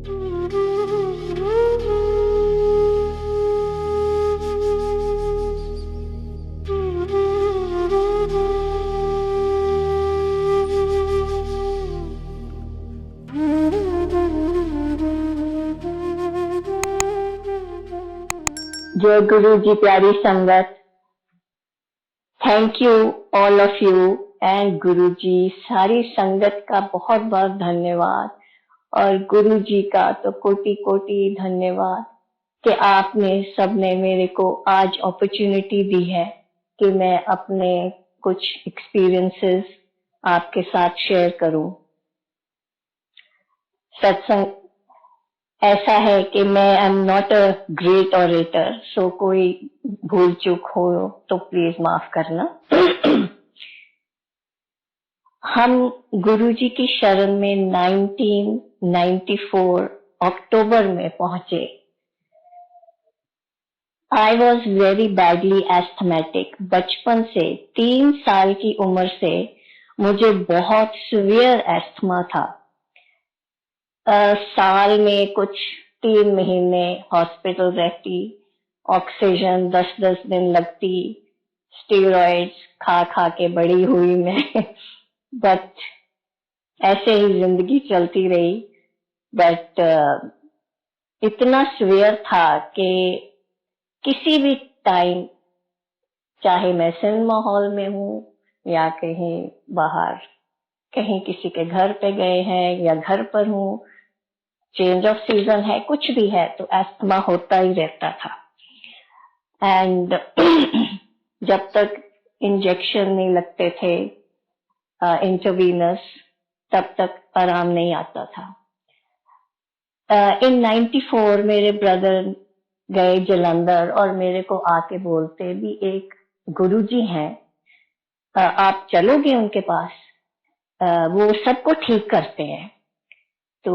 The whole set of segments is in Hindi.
जय गुरु जी, प्यारी संगत। Thank you all of you and गुरु जी, सारी संगत का बहुत बहुत धन्यवाद। और गुरु जी का तो कोटि कोटि धन्यवाद कि आपने सबने मेरे को आज अपॉर्चुनिटी दी है कि मैं अपने कुछ एक्सपीरियंसेस आपके साथ शेयर करूं। सत्संग ऐसा है कि मैं I am not a great orator, so कोई भूल चूक हो तो प्लीज माफ करना। हम गुरुजी की शरण में 1994 अक्टूबर में पहुंचे। I was very badly asthmatic. बचपन से 3 साल की उम्र से मुझे बहुत सीवियर एस्थमा था। साल में कुछ 3 महीने हॉस्पिटल रहती, ऑक्सीजन 10-10 दिन लगती, स्टेरॉइड्स खा खा के बड़ी हुई मैं। बट ऐसे ही जिंदगी चलती रही। बट इतना सीवियर था कि किसी भी टाइम, चाहे मैं सिनेमा हॉल में हूँ या कहीं बाहर, कहीं किसी के घर पे गए हैं या घर पर हूँ, चेंज ऑफ सीजन है, कुछ भी है, तो एस्थमा होता ही रहता था। एंड जब तक इंजेक्शन नहीं लगते थे इंट्रावीनस, तब तक आराम नहीं आता था। इन 94 मेरे ब्रदर गए जलंधर और मेरे को आके बोलते भी एक गुरुजी हैं, आप चलोगे उनके पास, वो सबको ठीक करते हैं। तो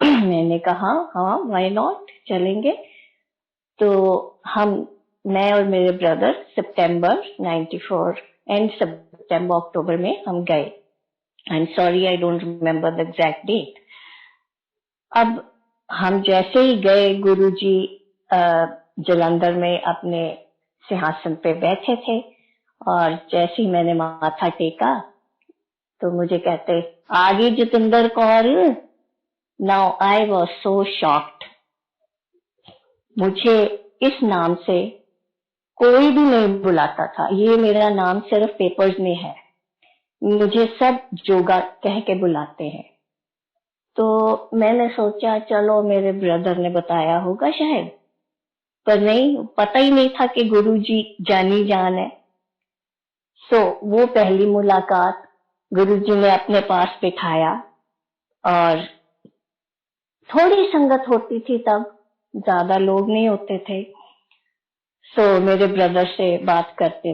मैंने कहा हाँ, व्हाई नॉट, चलेंगे। तो मैं और मेरे ब्रदर सितंबर 94 एंड सितंबर अक्टूबर में हम गए। I am sorry, I don't remember the exact date. अब हम जैसे ही गए, गुरुजी जलंधर में अपने सिंहासन पे बैठे थे और जैसे ही मैंने माथा टेका तो मुझे कहते, आगे Jitendra Kaur. Now I was so shocked. मुझे इस नाम से कोई भी नहीं बुलाता था, ये मेरा नाम सिर्फ पेपर्स में है, मुझे सब जोगा कह के बुलाते हैं। तो मैंने सोचा चलो मेरे ब्रदर ने बताया होगा शायद, पर नहीं, पता ही नहीं था कि गुरुजी जानी जान है। सो वो पहली मुलाकात, गुरुजी ने अपने पास बिठाया और थोड़ी संगत होती थी तब, ज्यादा लोग नहीं होते थे। सो मेरे ब्रदर से बात करते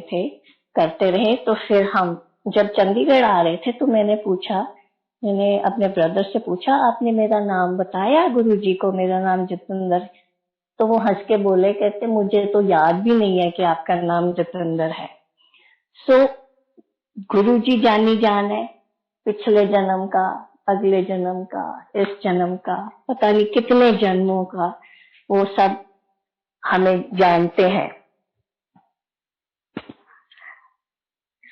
रहे। तो फिर हम जब चंडीगढ़ आ रहे थे तो मैंने अपने ब्रदर से पूछा, आपने मेरा नाम बताया गुरुजी को, मेरा नाम जितेंद्र। तो वो हंस के बोले, कहते मुझे तो याद भी नहीं है कि आपका नाम जितेंद्र है। सो गुरुजी जानी जान है, पिछले जन्म का, अगले जन्म का, इस जन्म का, पता नहीं कितने जन्मों का, वो सब हमें जानते हैं।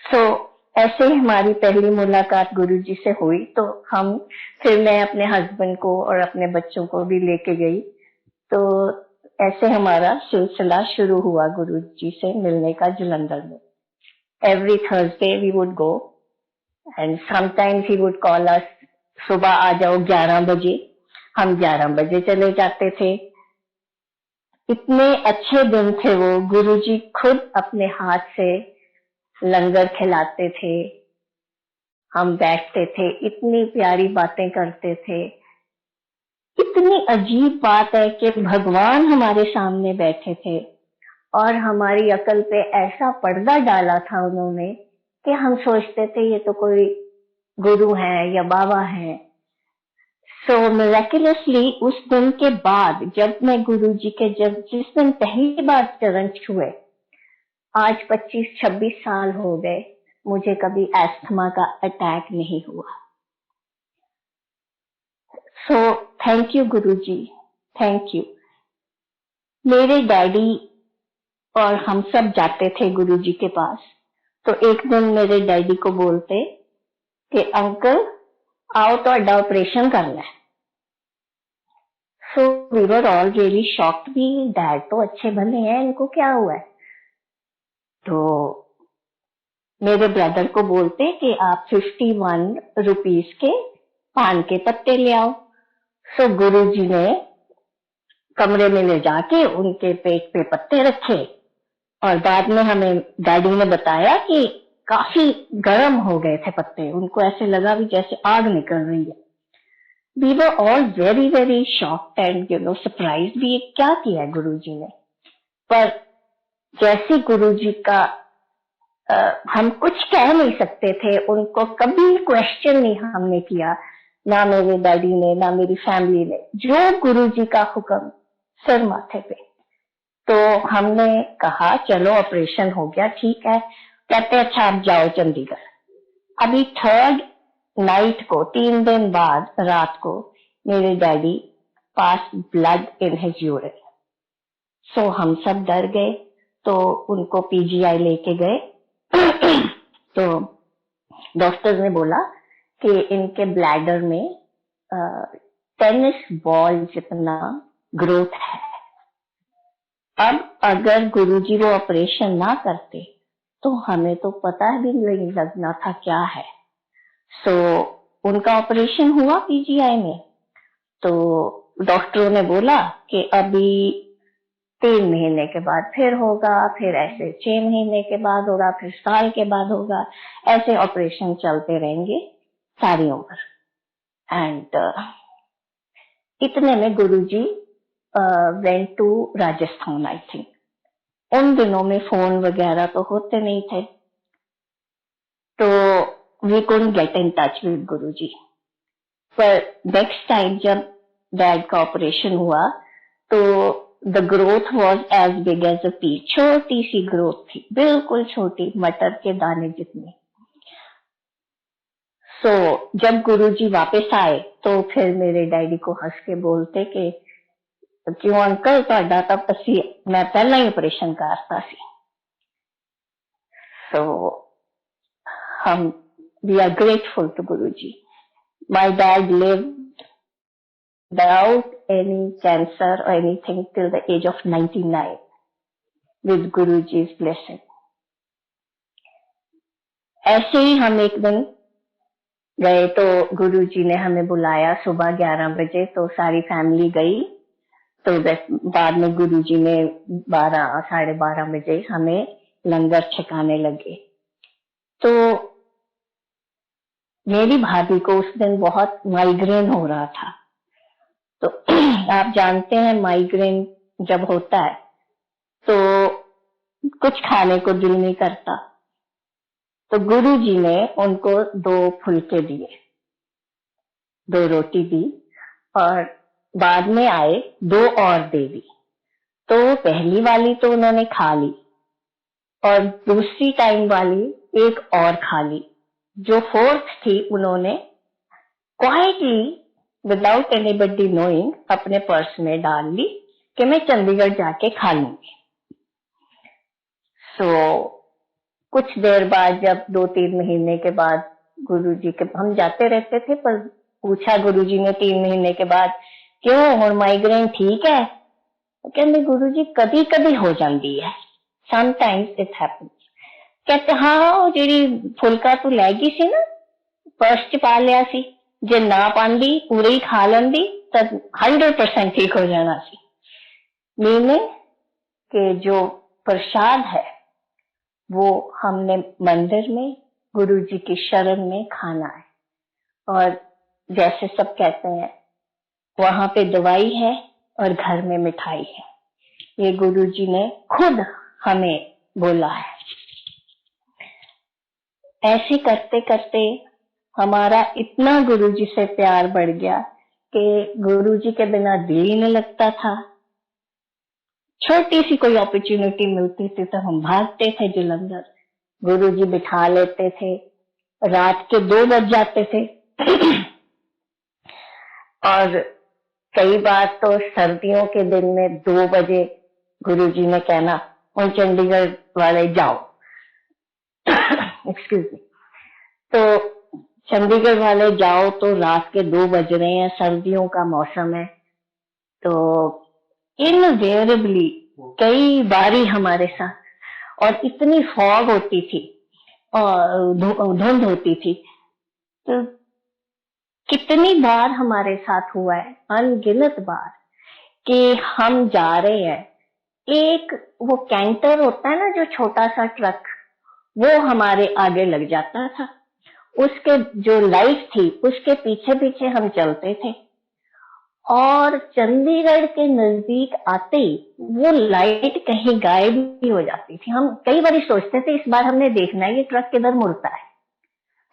सो ऐसे ही हमारी पहली मुलाकात गुरुजी से हुई। तो फिर मैं अपने हस्बैंड को और अपने बच्चों को भी लेके गई। तो ऐसे हमारा सिलसिला शुरू हुआ गुरुजी से मिलने का जलंधर में। Every Thursday we would go and sometimes he would call us, सुबह आ जाओ 11 बजे। हम 11 बजे चले जाते थे। इतने अच्छे दिन थे वो। गुरुजी खुद अपने हाथ से लंगर खिलाते थे, हम बैठते थे, इतनी प्यारी बातें करते थे। इतनी अजीब बात है कि भगवान हमारे सामने बैठे थे और हमारी अकल पे ऐसा पर्दा डाला था उन्होंने कि हम सोचते थे ये तो कोई गुरु है या बाबा है। सो मिरेकुलसली उस दिन के बाद, जब मैं गुरुजी के जिस दिन पहली बार चरण छुए, आज 25-26 साल हो गए, मुझे कभी एस्थमा का अटैक नहीं हुआ। So thank you Guruji, thank you. मेरे डैडी और हम सब जाते थे गुरुजी के पास। तो एक दिन मेरे डैडी को बोलते कि अंकल आओ तो अड्डा ऑपरेशन करना है। So we were all really shocked भी, डैड तो अच्छे भले हैं, इनको क्या हुआ है। तो मेरे ब्रदर को बोलते कि आप 51 रुपीज के पान के पत्ते ले आओ। सो गुरुजी ने कमरे में ले जाके उनके पेट पे पत्ते रखे और बाद में हमें डैडी ने बताया कि काफी गर्म हो गए थे पत्ते, उनको ऐसे लगा भी जैसे आग निकल रही है। We were all very very shocked and surprise भी, ये क्या किया है गुरुजी ने। पर जैसे गुरुजी का हम कुछ कह नहीं सकते थे, उनको कभी क्वेश्चन नहीं हमने किया, ना मेरे डैडी ने ना मेरी फैमिली ने, जो गुरुजी का हुक्म सर माथे पे। तो हमने कहा चलो ऑपरेशन हो गया, ठीक है। कहते अच्छा आप जाओ चंडीगढ़। अभी थर्ड नाइट को, 3 दिन बाद रात को, मेरे daddy pass blood in his urine. So हम सब डर गए, तो उनको पीजीआई लेके गए। तो डॉक्टर ने बोला कि इनके ब्लैडर में टेनिस बॉल जितना ग्रोथ है। अब अगर गुरुजी वो ऑपरेशन ना करते तो हमें तो पता भी नहीं लगना था क्या है। सो उनका ऑपरेशन हुआ पीजीआई में। तो डॉक्टरों ने बोला कि अभी 3 महीने के बाद फिर होगा, फिर ऐसे 6 महीने के बाद होगा, फिर साल के बाद होगा, ऐसे ऑपरेशन चलते रहेंगे सारी उम्र। एंड इतने में Guruji went to Rajasthan I think. उन दिनों में फोन वगैरह तो होते नहीं थे, तो we couldn't get in touch with Guruji. पर नेक्स्ट टाइम जब डैड का ऑपरेशन हुआ तो the growth was as big as a pea. छोटी सी ग्रोथ थी, बिल्कुल छोटी, मटर के दाने जितनी। सो जब गुरुजी वापस आए तो फिर मेरे डैडी को हंस के बोलते कि क्यों अंकल ਤੁਹਾਡਾ ਤਾਂ ਅਸੀਂ मैं पहला ही ऑपरेशन करता सी। सो हम we are grateful to Guruji. My dad lived without any cancer or anything till the age of 99 with Guruji's blessing। ऐसे ही हम एक दिन गए तो गुरुजी ने हमें बुलाया सुबह 11 बजे, तो सारी फैमिली गई। तो बाद में गुरुजी ने 12 साढ़े 12 बजे हमें लंगर छकाने लगे। तो मेरी भाभी को उस दिन बहुत माइग्रेन हो रहा था। तो आप जानते हैं माइग्रेन जब होता है तो कुछ खाने को दिल नहीं करता। तो गुरुजी ने उनको 2 फुलके दिए, 2 रोटी दी और बाद में आए 2 और दे दी। तो पहली वाली तो उन्होंने खा ली और दूसरी टाइम वाली एक और खा ली। जो 4th थी उन्होंने क्वाइटली विदाउट एनीबडी नोइंग अपने पर्स में डाल ली कि मैं चंडीगढ़ जाके खा लूंगी। सो कुछ देर बाद जब 2-3 महीने के बाद गुरुजी के हम जाते रहते थे, पर पूछा गुरुजी ने 3 महीने के बाद क्यों और माइग्रेन ठीक है। कहते गुरुजी कभी कभी हो जाती है, समटाइम्स इट हैपेंस। कहते हाँ जी फुलका तू लै गई सी ना, पर्स च पा लिया सी, जे ना पांदी पूरे ही खा लेंदी तो 100% ठीक हो जाना सी। मीनिंग के जो प्रसाद है वो हमने मंदिर में गुरुजी की शरण में खाना है। और जैसे सब कहते हैं वहां पे दवाई है और घर में मिठाई है, ये गुरुजी ने खुद हमें बोला है। ऐसे करते करते हमारा इतना गुरुजी से प्यार बढ़ गया कि गुरुजी के बिना दिल ही नहीं लगता था। छोटी सी कोई अपॉर्चुनिटी मिलती थी तो हम भागते थे जलंधर, गुरुजी बिठा लेते थे, रात के 2 बज जाते थे और कई बार तो सर्दियों के दिन में 2 बजे गुरुजी ने कहना, और चंडीगढ़ वाले जाओ। Excuse me. तो चंडीगढ़ वाले जाओ तो रात के 2 बज रहे हैं, सर्दियों का मौसम है। तो इनवेरिएबली कई बारी हमारे साथ, और इतनी फॉग होती थी और धुंध होती थी, तो कितनी बार हमारे साथ हुआ है, अनगिनत बार, कि हम जा रहे हैं, एक वो कैंटर होता है ना, जो छोटा सा ट्रक, वो हमारे आगे लग जाता था, उसके जो लाइट थी उसके पीछे पीछे हम चलते थे, और चंडीगढ़ के नजदीक आते ही वो लाइट कहीं गायब ही हो जाती थी। हम कई बार सोचते थे इस बार हमने देखना है ये ट्रक किधर मुड़ता है,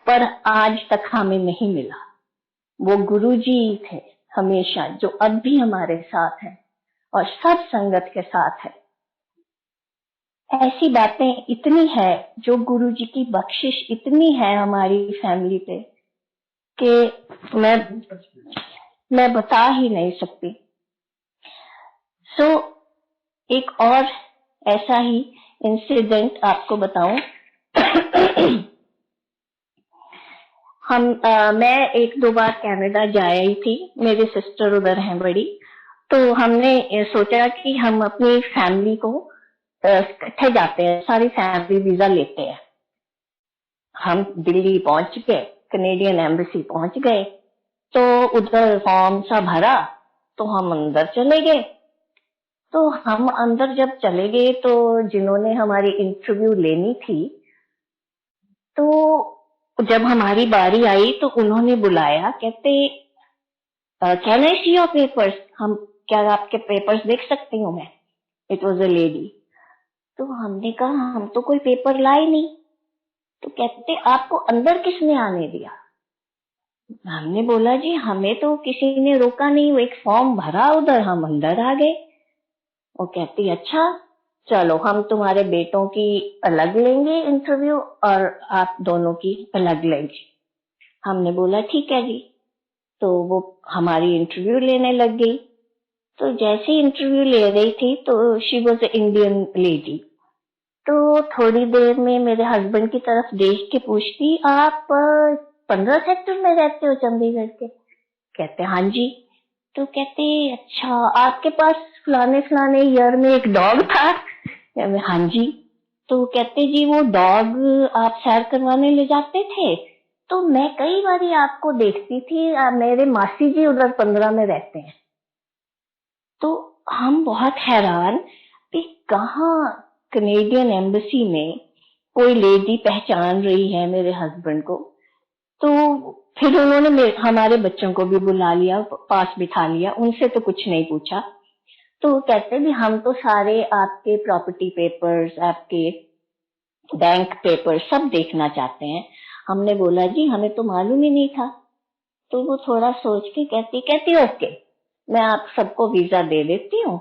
पर आज तक हमें नहीं मिला। वो गुरुजी थे हमेशा, जो अब भी हमारे साथ है और सब संगत के साथ है। ऐसी बातें इतनी है, जो गुरुजी की बख्शिश इतनी है हमारी फैमिली पे, कि मैं बता ही नहीं सकती। एक और ऐसा ही इंसिडेंट आपको बताऊं। मैं 1-2 बार कनाडा जा आई थी, मेरी सिस्टर उधर है बड़ी, तो हमने सोचा कि हम अपनी फैमिली को इकट्ठे जाते हैं, सारी फैमिली वीजा लेते हैं। हम दिल्ली पहुंच गए, कनेडियन एम्बेसी पहुंच गए, तो उधर फॉर्म सा भरा, तो हम अंदर चले गए। तो हम अंदर जब चले गए, तो जिन्होंने हमारी इंटरव्यू लेनी थी, तो जब हमारी बारी आई तो उन्होंने बुलाया, कहते can I see your papers, हम क्या आपके पेपर्स देख सकती हूँ मैं? It was a lady. तो हमने कहा हम तो कोई पेपर लाए नहीं। तो कहते आपको अंदर किसने आने दिया? हमने बोला जी हमें तो किसी ने रोका नहीं, वो एक फॉर्म भरा उधर, हम अंदर आ गए। वो कहती अच्छा चलो हम तुम्हारे बेटों की अलग लेंगे इंटरव्यू और आप दोनों की अलग लेंगे। हमने बोला ठीक है जी। तो वो हमारी इंटरव्यू लेने लग गई। तो जैसे इंटरव्यू ले रही थी तो शी वॉज इंडियन लेडी। तो थोड़ी देर में मेरे हस्बैंड की तरफ देख के पूछती, आप 15 सेक्टर में रहते हो चंडीगढ़ के? कहते हाँ जी। तो कहते अच्छा आपके पास फलाने फलाने ईयर में एक डॉग था? हाँ जी। तो कहते जी वो डॉग आप सैर करवाने ले जाते थे? तो मैं कई बार आपको देखती थी, मेरे मासी जी उधर 15 में रहते हैं। तो हम बहुत हैरान कि कहाँ कनेडियन एम्बेसी में कोई लेडी पहचान रही है मेरे हस्बैंड को। तो फिर उन्होंने हमारे बच्चों को भी बुला लिया, पास बिठा लिया, उनसे तो कुछ नहीं पूछा। तो कहते भी हम तो सारे आपके प्रॉपर्टी पेपर्स, आपके बैंक पेपर सब देखना चाहते हैं। हमने बोला जी हमें तो मालूम ही नहीं था। तो वो थोड़ा सोच के कहती ओके मैं आप सबको वीजा दे देती हूँ,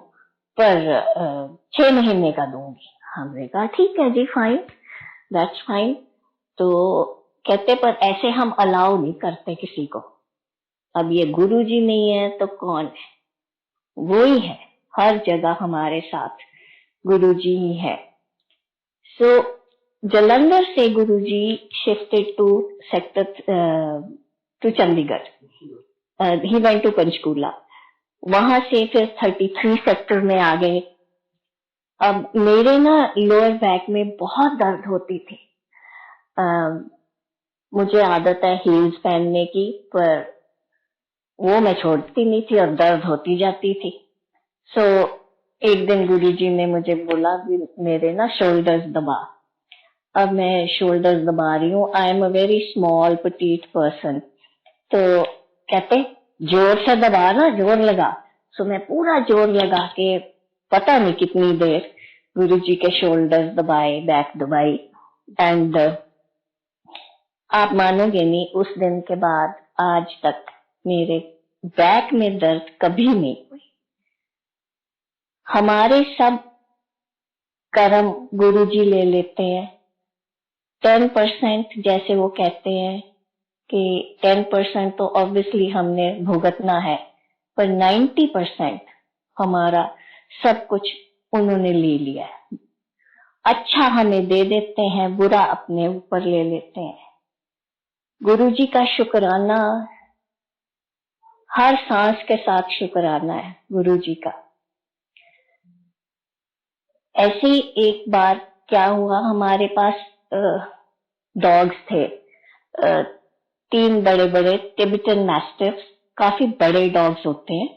पर 6 महीने का दूंगी। हमने कहा ठीक है जी, फाइन, दैट्स फाइन। तो कहते पर ऐसे हम अलाउ नहीं करते किसी को। अब ये गुरुजी नहीं है तो कौन है? वो ही है, हर जगह हमारे साथ गुरुजी ही है। सो जालंधर से Guruji shifted to sector two Chandigarh, he went to Panchkula. वहां से फिर 33 सेक्टर में आ गए। अब मेरे ना लोअर बैक में बहुत दर्द होती थी। मुझे आदत है हील्स पहनने की, पर वो मैं छोड़ती नहीं थी और दर्द होती जाती थी। सो एक दिन गुरुजी ने मुझे बोला मेरे ना शोल्डर्स दबा। अब मैं शोल्डर्स दबा रही हूँ, I am a very small petite person. तो कहते जोर से दबा ना, जोर लगा। सो मैं पूरा जोर लगा के पता नहीं कितनी देर गुरुजी के शोल्डर्स दबाए, बैक दबाई। एंड आप मानोगे नहीं, उस दिन के बाद आज तक मेरे बैक में दर्द कभी नहीं हुई। हमारे सब कर्म गुरुजी ले लेते हैं। 10% जैसे वो कहते हैं कि 10% तो ऑब्वियसली हमने भुगतना है, पर 90% हमारा सब कुछ उन्होंने ले लिया है। अच्छा हमें दे देते हैं, बुरा अपने ऊपर ले लेते हैं। गुरुजी का शुक्राना, हर सांस के साथ शुक्राना है गुरुजी का। ऐसे ही एक बार क्या हुआ, हमारे पास डॉग्स थे, 3 बड़े बड़े टिबेटन मैस्टिफ्स, काफी बड़े डॉग्स होते हैं,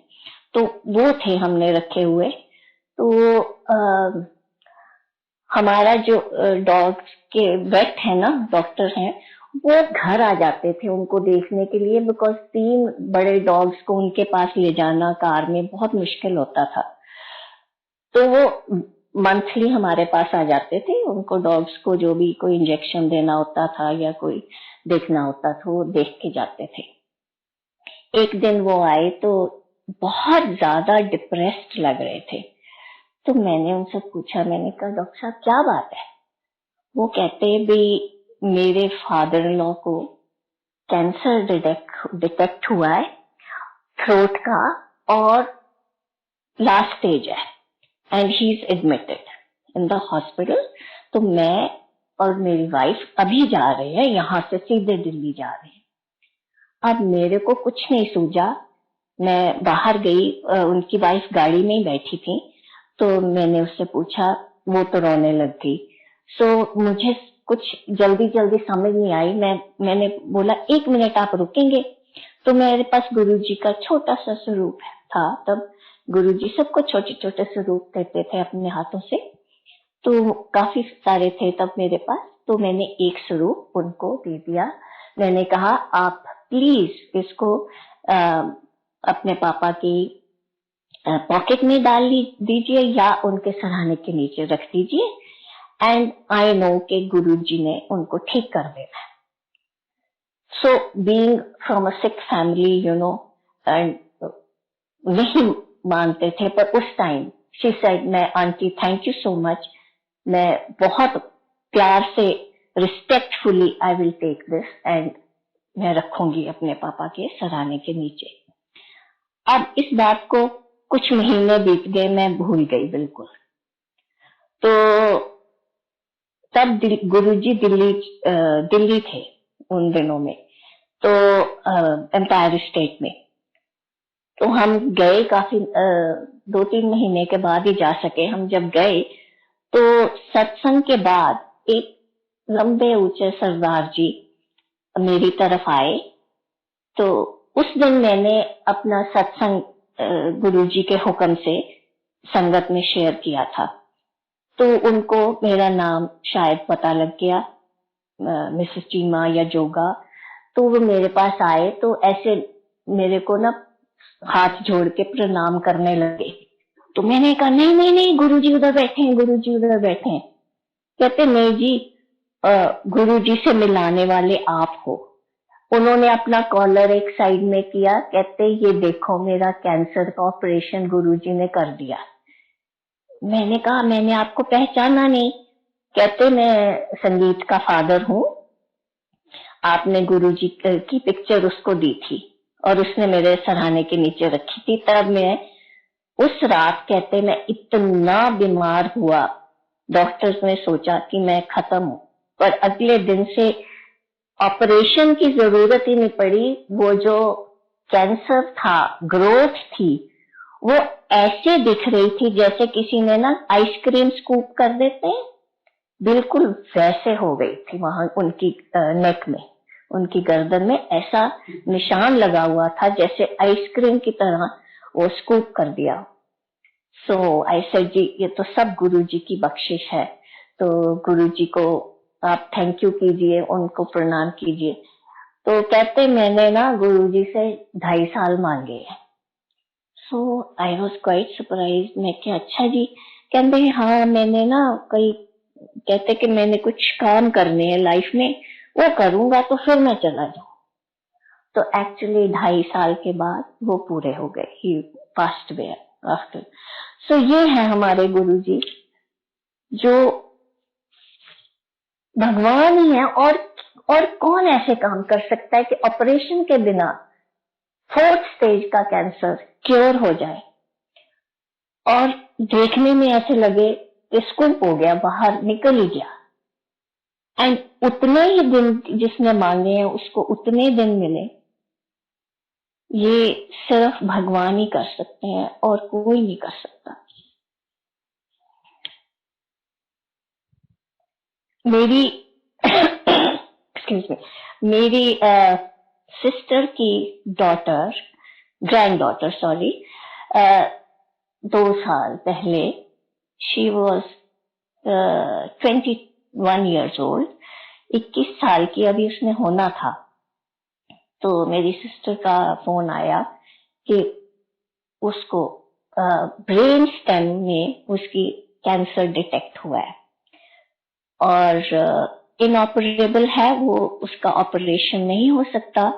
तो वो थे हमने रखे हुए। तो हमारा जो डॉग्स के वेट है ना, डॉक्टर हैं, वो घर आ जाते थे उनको देखने के लिए, बिकॉज 3 बड़े डॉग्स को उनके पास ले जाना कार में बहुत मुश्किल होता था। तो वो मंथली हमारे पास आ जाते थे, उनको डॉग्स को जो भी कोई इंजेक्शन देना होता था या कोई देखना होता था वो देख के जाते थे। एक दिन वो आए तो बहुत ज्यादा डिप्रेस्ड लग रहे थे। तो मैंने उनसे पूछा, मैंने कहा डॉक्टर साहब क्या बात है? वो कहते भी मेरे फादर इन लॉ को कैंसर डिटेक्ट हुआ है थ्रोट का, और लास्ट स्टेज है, and he is admitted in the hospital. तो मैं और मेरी वाइफ अभी जा रहे हैं, यहाँ से सीधे दिल्ली जा रहे हैं। अब मेरे को कुछ नहीं सूझा, मैं बाहर गई, उनकी वाइफ गाड़ी में ही बैठी थी, तो मैंने उससे पूछा, वो तो रोने लग गई। सो मुझे कुछ जल्दी जल्दी समझ नहीं आई, मैंने बोला 1 मिनट आप रुकेंगे? तो मेरे पास गुरुजी का छोटा सा स्वरूप था, तब गुरुजी सबको छोटे छोटे स्वरूप देते थे अपने हाथों से, तो काफी सारे थे तब मेरे पास। तो मैंने एक स्वरूप उनको दे दिया। मैंने कहा आप प्लीज इसको अपने पापा की पॉकेट में डाल दीजिए या उनके सराहने के नीचे रख दीजिए, एंड आई नो कि गुरुजी ने उनको ठीक कर देना है। So being from a sick family, you know, and नहीं मानते थे, पर उस टाइम शी सेड, मैं aunty thank you so much, मैं बहुत प्यार से respectfully I will take this, and मैं रखूंगी अपने पापा के सराहने के नीचे। अब इस बात को कुछ महीने बीत गए, मैं भूल गई बिल्कुल। तो तब गुरुजी दिल्ली थे उन दिनों में, तो एम्पायर स्टेट में। तो हम गए, काफी 2-3 महीने के बाद ही जा सके। हम जब गए तो सत्संग के बाद एक लंबे ऊंचे सरदार जी मेरी तरफ आए। तो उस दिन मैंने अपना सत्संग गुरुजी के हुक्म से संगत में शेयर किया था, तो उनको मेरा नाम शायद पता लग गया, मिसेस चीमा या जोगा। तो वो मेरे पास आए, तो ऐसे मेरे को ना हाथ जोड़ के प्रणाम करने लगे। तो मैंने कहा नहीं नहीं नहीं, गुरुजी उधर बैठे हैं, गुरुजी उधर बैठे हैं। कहते नहीं जी, गुरुजी से मिलाने वाले आप हो। उन्होंने अपना कॉलर एक साइड में किया, कहते ये देखो मेरा कैंसर का ऑपरेशन गुरुजी ने कर दिया। मैंने कहा मैंने आपको पहचाना नहीं। कहते मैं संगीत का फादर हूँ, आपने गुरुजी की पिक्चर उसको दी थी और उसने मेरे सराहने के नीचे रखी थी। तब मैं उस रात, कहते मैं इतना बीमार हुआ, डॉक्टर्स ने सोचा कि मैं खत्म हूँ, पर अगले दिन से ऑपरेशन की जरूरत ही नहीं पड़ी। वो जो कैंसर था, ग्रोथ थी, वो ऐसे दिख रही थी जैसे किसी ने ना आइसक्रीम स्कूप कर देते हैं, बिल्कुल वैसे हो गई थी वहां उनकी नेक में, उनकी गर्दन में ऐसा निशान लगा हुआ था जैसे आइसक्रीम की तरह वो स्कूप कर दिया। सो आई सेड जी ये तो सब गुरुजी की बख्शिश है, तो गुरुजी को आप थैंक यू कीजिए, उनको प्रणाम कीजिए। तो कहते मैंने ना गुरुजी से 2.5 साल मांगे हैं। सो आई वॉज क्वाइट सरप्राइज। मैं क्या अच्छा जी? कहते हाँ मैंने ना कई, कहते कि मैंने कुछ काम करने हैं लाइफ में, वो करूंगा तो फिर मैं चला जाऊं। तो एक्चुअली 2.5 साल के बाद वो पूरे हो गए, ही पास्ट अवे आफ्टर। सो ये है हमारे गुरुजी, जो भगवान ही है। और कौन ऐसे काम कर सकता है कि ऑपरेशन के बिना 4th स्टेज का कैंसर क्योर हो जाए और देखने में ऐसे लगे कि स्कूप हो गया, बाहर निकल ही गया, एंड उतने ही दिन जिसने मांगे हैं उसको उतने दिन मिले, ये सिर्फ भगवान ही कर सकते हैं और कोई नहीं कर सकता। मेरी एक्सक्यूज मी, मेरी सिस्टर की डॉटर, ग्रैंड डॉटर सॉरी, 2 साल पहले, शी वॉज 21 years old, 21 साल की अभी उसने होना था। तो मेरी सिस्टर का फोन आया कि उसको ब्रेन स्टेम में उसकी कैंसर डिटेक्ट हुआ है और इनऑपरेबल है, वो उसका ऑपरेशन नहीं हो सकता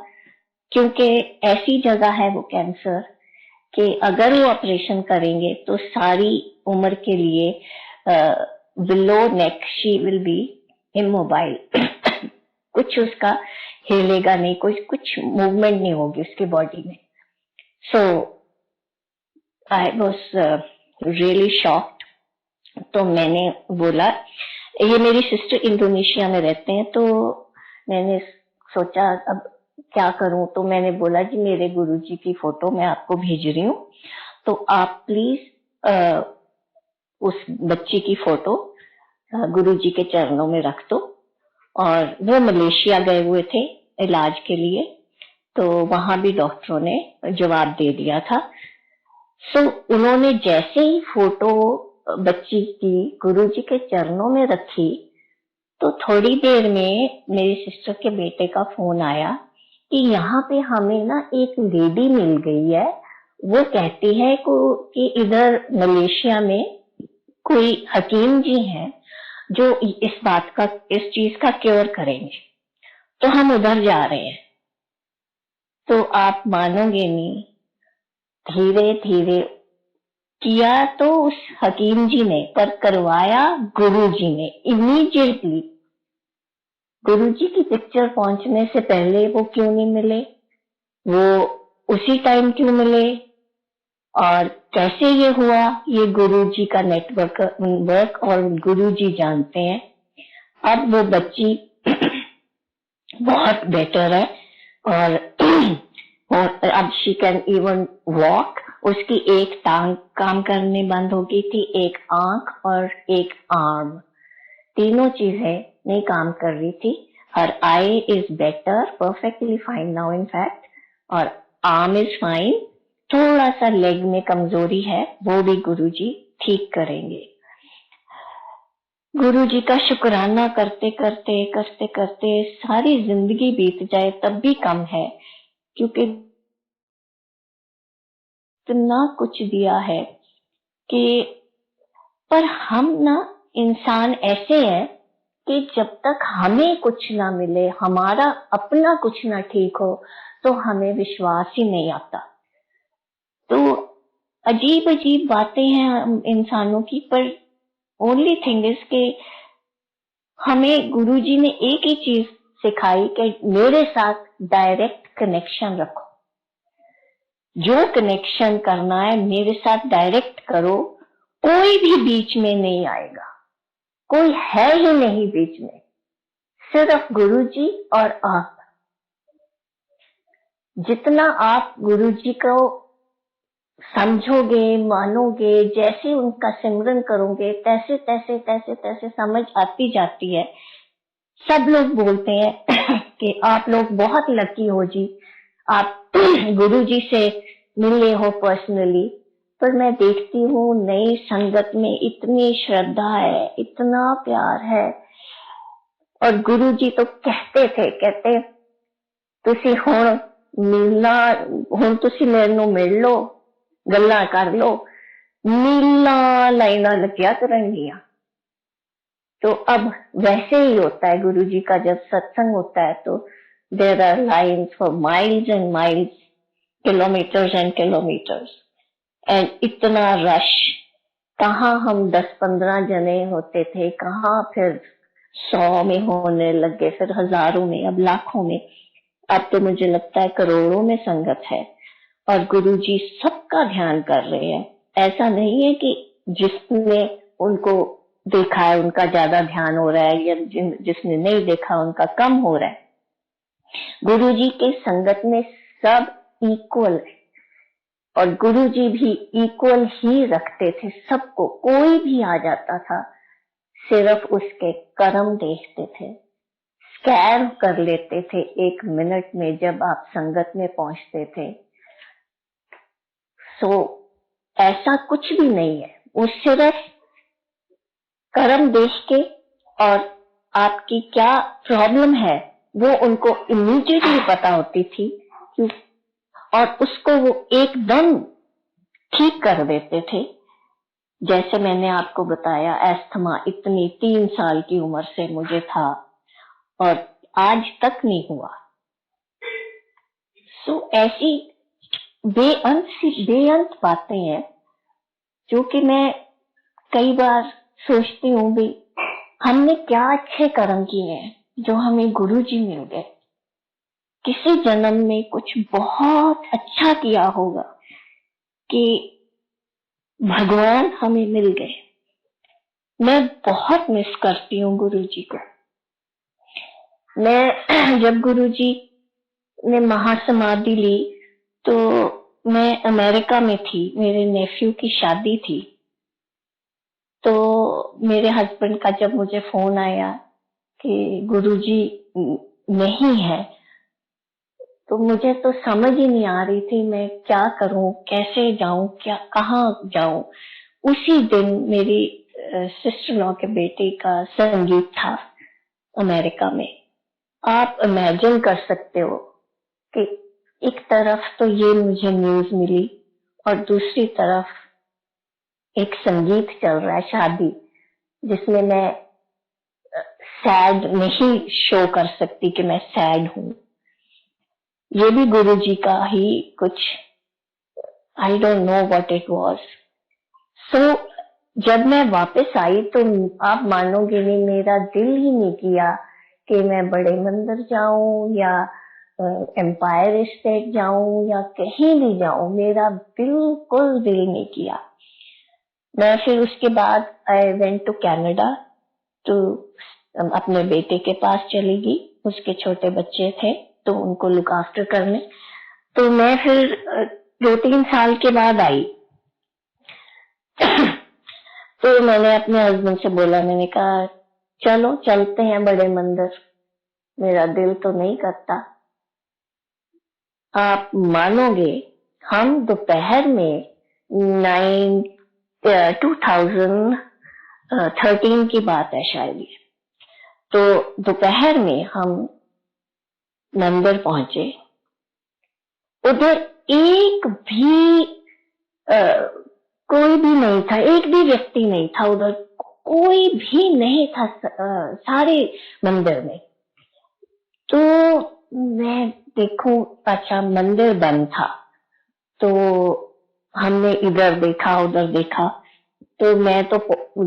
क्योंकि ऐसी जगह है वो कैंसर कि अगर वो ऑपरेशन करेंगे तो सारी उम्र के लिए below neck she will be immobile. कुछ उसका हिलेगा नहीं, कुछ मूवमेंट नहीं होगी उसकी बॉडी में। सो आई वॉज रियली शॉक्ड। तो मैंने बोला, ये मेरी सिस्टर इंडोनेशिया में रहते हैं, तो मैंने सोचा अब क्या करूं, तो मैंने बोला कि मेरे गुरुजी की फोटो मैं आपको भेज रही हूँ, तो आप प्लीज उस बच्ची की फोटो गुरुजी के चरणों में रख दो। और वो मलेशिया गए हुए थे इलाज के लिए, तो वहां भी डॉक्टरों ने जवाब दे दिया था। सो उन्होंने जैसे ही फोटो बच्ची की गुरुजी के चरणों में रखी, तो थोड़ी देर में मेरी सिस्टर के बेटे का फोन आया कि यहाँ पे हमें ना एक लेडी मिल गई है, वो कहती है कि इधर मलेशिया में कोई हकीम जी हैं जो इस चीज का क्योर करेंगे, तो हम उधर जा रहे हैं। तो आप मानोगे नहीं, धीरे धीरे किया तो उस हकीम जी ने, पर करवाया गुरु जी ने इमीडिएटली। गुरु जी की पिक्चर पहुंचने से पहले वो क्यों नहीं मिले, वो उसी टाइम क्यों मिले, और कैसे ये हुआ, ये गुरु जी का नेटवर्क और गुरु जी जानते हैं। अब वो बच्ची बहुत बेटर है और और अब शी कैन इवन वॉक। उसकी एक टांग काम करने बंद हो गई थी, एक आंख और एक आर्म, तीनों चीजें नहीं काम कर रही थी। Her eye is better, perfectly fine now in fact, और आर्म इज फाइन। थोड़ा सा लेग में कमजोरी है, वो भी गुरुजी ठीक करेंगे। गुरुजी का शुक्राना करते करते करते करते सारी जिंदगी बीत जाए तब भी कम है, क्योंकि इतना कुछ दिया है कि, पर हम ना इंसान ऐसे हैं कि जब तक हमें कुछ ना मिले, हमारा अपना कुछ ना ठीक हो, तो हमें विश्वास ही नहीं आता। तो अजीब अजीब बातें हैं हम इंसानों की, पर ओनली थिंग इज कि हमें गुरुजी ने एक ही चीज सिखाई कि मेरे साथ डायरेक्ट कनेक्शन रखो, जो कनेक्शन करना है मेरे साथ डायरेक्ट करो, कोई भी बीच में नहीं आएगा, कोई है ही नहीं बीच में, सिर्फ गुरुजी और आप। जितना आप गुरुजी को समझोगे, मानोगे, जैसे उनका सिमरन करोगे, तैसे तैसे तैसे तैसे समझ आती जाती है। सब लोग बोलते हैं कि आप लोग बहुत लकी हो जी, आप गुरुजी से मिले हो पर्सनली, पर मैं देखती हूँ नई संगत में इतनी श्रद्धा है, इतना प्यार है। और गुरुजी तो कहते तुसी हुण मिलना, हुण तुसी मेरे नू मिल लो, गल्लां कर लो, मीलां लाइनां लग्या करनगियां। तो अब वैसे ही होता है गुरुजी का, जब सत्संग होता है तो there are lines for miles and miles, kilometres and kilometres, and इतना रश। कहाँ हम 10-15 जने होते थे, कहाँ फिर 100 में होने लगे, फिर हजारों में, अब लाखों में, अब तो मुझे लगता है करोड़ों में संगत है। और गुरुजी सबका ध्यान कर रहे हैं। ऐसा नहीं है कि जिसने उनको देखा है उनका ज्यादा ध्यान हो रहा है या जिसने नहीं देखा उनका कम हो रहा है। गुरुजी के संगत में सब इक्वल है और गुरुजी भी इक्वल ही रखते थे सबको। कोई भी आ जाता था, सिर्फ उसके कर्म देखते थे, स्कैन कर लेते थे 1 मिनट में जब आप संगत में पहुंचते थे। सो ऐसा कुछ भी नहीं है, वो सिर्फ कर्म देख के और आपकी क्या प्रॉब्लम है वो उनको इमीडिएटली पता होती थी और उसको वो एकदम ठीक कर देते थे। जैसे मैंने आपको बताया, एस्थमा इतनी 3 साल की उम्र से मुझे था और आज तक नहीं हुआ। सो ऐसी बेअंत बातें हैं जो कि मैं कई बार सोचती हूँ भी हमने क्या अच्छे कर्म किए हैं जो हमें गुरुजी मिल गए। किसी जन्म में कुछ बहुत अच्छा किया होगा कि भगवान हमें मिल गए। मैं बहुत मिस करती हूँ गुरुजी को। मैं जब गुरुजी ने महासमाधि ली तो मैं अमेरिका में थी, मेरे नेफ्यू की शादी थी। तो मेरे हस्बैंड का जब मुझे फोन आया कि गुरुजी नहीं है, तो मुझे तो समझ ही नहीं आ रही थी मैं क्या करूं, कैसे जाऊं, क्या कहाँ जाऊं। उसी दिन मेरी सिस्टर लॉ के बेटे का संगीत था अमेरिका में। आप इमेजिन कर सकते हो कि एक तरफ तो ये मुझे न्यूज मिली और दूसरी तरफ एक संगीत चल रहा है, शादी, जिसमें मैं सैड नहीं शो कर सकती कि मैं सैड हूं। ये भी गुरुजी का ही कुछ, I don't know what it was. So जब मैं वापस आई तो आप मानोगे नहीं, मेरा दिल ही नहीं किया कि मैं बड़े मंदिर जाऊं या एम्पायर स्टेट जाऊं या कहीं भी जाऊं। मेरा बिल्कुल दिल नहीं किया। मैं फिर उसके बाद आई वेंट टू कनाडा तो अपने बेटे के पास चली गई। उसके छोटे बच्चे थे तो उनको लुक आफ्टर करने। तो मैं फिर 2-3 साल के बाद आई। तो मैंने अपने हस्बैंड से बोला, मैंने कहा चलो चलते हैं बड़े मंदिर, मेरा दिल तो नहीं करता। आप मानोगे, हम दोपहर में 2013 की बात है शायद, तो दोपहर में हम मंदिर पहुंचे। उधर एक भी कोई भी नहीं था, एक भी व्यक्ति नहीं था उधर, कोई भी नहीं था सारे मंदिर में। तो मैं देखूं, अच्छा मंदिर बंद था। तो हमने इधर देखा उधर देखा, तो मैं तो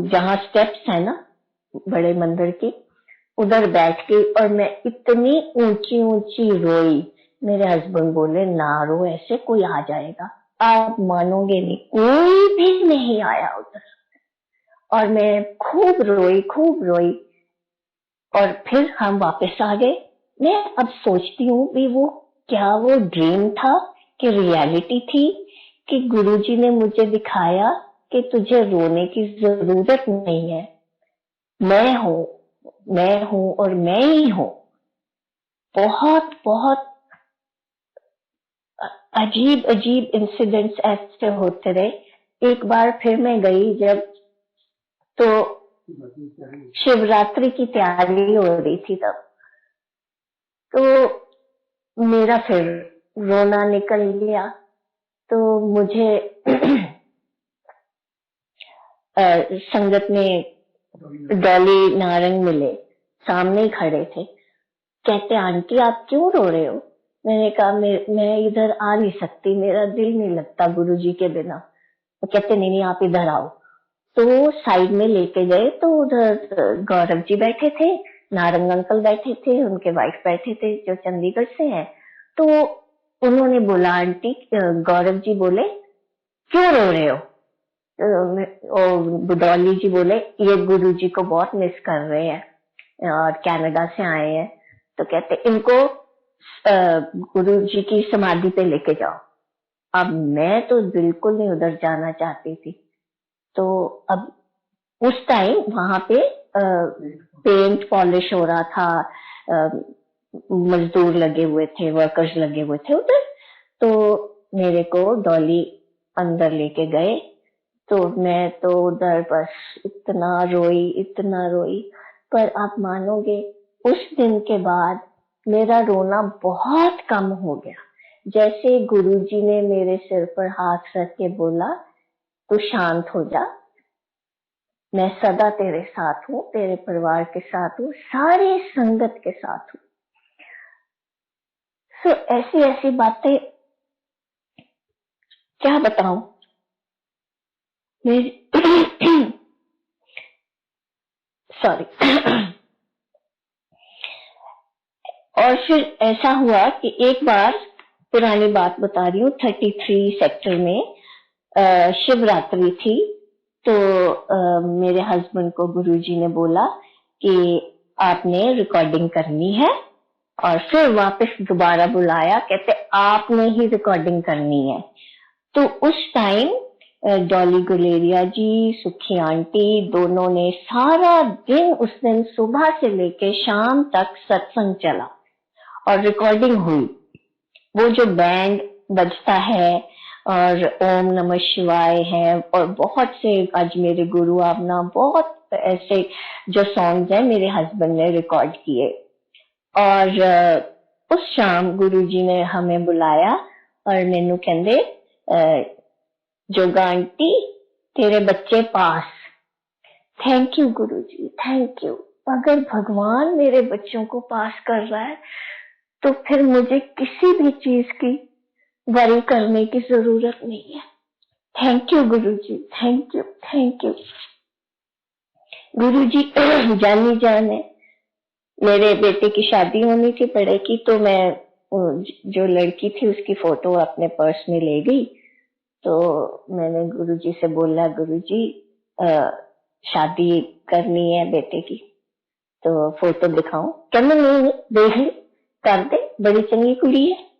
जहाँ स्टेप्स है ना बड़े मंदिर की, उधर बैठ गई और मैं इतनी ऊंची ऊंची रोई। मेरे हस्बैंड बोले ना रो, ऐसे कोई आ जाएगा। आप मानोगे नहीं, कोई भी नहीं आया उधर और मैं खूब रोई और फिर हम वापस आ गए। मैं अब सोचती हूँ भी वो क्या वो ड्रीम था कि रियलिटी थी कि गुरुजी ने मुझे दिखाया कि तुझे रोने की जरूरत नहीं है, मैं हूँ और मैं ही हूँ। बहुत बहुत अजीब अजीब इंसिडेंट्स ऐसे होते रहे। एक बार फिर मैं गई जब, तो शिवरात्रि की तैयारी हो रही थी तब, तो मेरा फिर रोना निकल गया। तो मुझे संगत में डॉली नारंग मिले, सामने ही खड़े थे। कहते आंटी आप क्यों रो रहे हो? मैंने कहा मैं इधर आ नहीं सकती, मेरा दिल नहीं लगता गुरुजी के बिना। वो कहते नहीं आप इधर आओ। तो साइड में लेके गए तो उधर गौरव जी बैठे थे, नारंग अंकल बैठे थे, उनके वाइफ बैठे थे जो चंडीगढ़ से हैं। तो उन्होंने बोला, आंटी गौरव जी बोले क्यों रो रहे हो? और बुदौली जी बोले ये गुरुजी को बहुत मिस कर रहे हैं और कनाडा से आए हैं, तो कहते इनको गुरुजी की समाधि पे लेके जाओ। अब मैं तो बिल्कुल नहीं उधर जाना चाहती थी। तो अब उस टाइम वहां पे पेंट पॉलिश हो रहा था, मजदूर लगे हुए थे, वर्कर्स लगे हुए थे उधर। तो मेरे को डॉली अंदर लेके गए, तो मैं तो उधर बस इतना रोई। पर आप मानोगे, उस दिन के बाद मेरा रोना बहुत कम हो गया। जैसे गुरुजी ने मेरे सिर पर हाथ रख के बोला, तू शांत हो जा, मैं सदा तेरे साथ हूँ, तेरे परिवार के साथ हूँ, सारे संगत के साथ हूँ। तो ऐसी ऐसी बातें क्या बताऊं। सॉरी। और फिर ऐसा हुआ कि एक बार, पुरानी बात बता रही हूँ, 33 सेक्टर में शिवरात्रि थी। तो मेरे हस्बैंड को गुरुजी ने बोला कि आपने रिकॉर्डिंग करनी है, और फिर वापस दोबारा बुलाया, कहते आपने ही रिकॉर्डिंग करनी है। तो उस टाइम डॉली गुलेरिया जी, सुखी आंटी, दोनों ने सारा दिन, उस दिन सुबह से लेके शाम तक सत्संग चला और रिकॉर्डिंग हुई। वो जो बैंड बजता है और ओम नमः शिवाय है और बहुत से आज मेरे गुरु आपना, बहुत ऐसे जो सॉन्ग्स हैं मेरे हस्बैंड ने रिकॉर्ड किए। और उस शाम गुरुजी ने हमें बुलाया और मैनू कहंदे जोगा आंटी तेरे बच्चे पास। Thank you Guruji, thank you. अगर भगवान मेरे बच्चों को पास कर रहा है तो फिर मुझे किसी भी चीज की वरी करने की जरूरत नहीं है। Thank you Guruji, thank you, thank you. Guruji जानी जान है। मेरे बेटे की शादी होनी थी बड़े की, तो मैं जो लड़की थी उसकी फोटो अपने पर्स में ले गई। तो मैंने गुरुजी से बोला, गुरुजी शादी करनी है बेटे की, तो फोटो दिखाऊं? कहना नहीं, देख ली, कर दे, बड़ी चंगी कुड़ी है।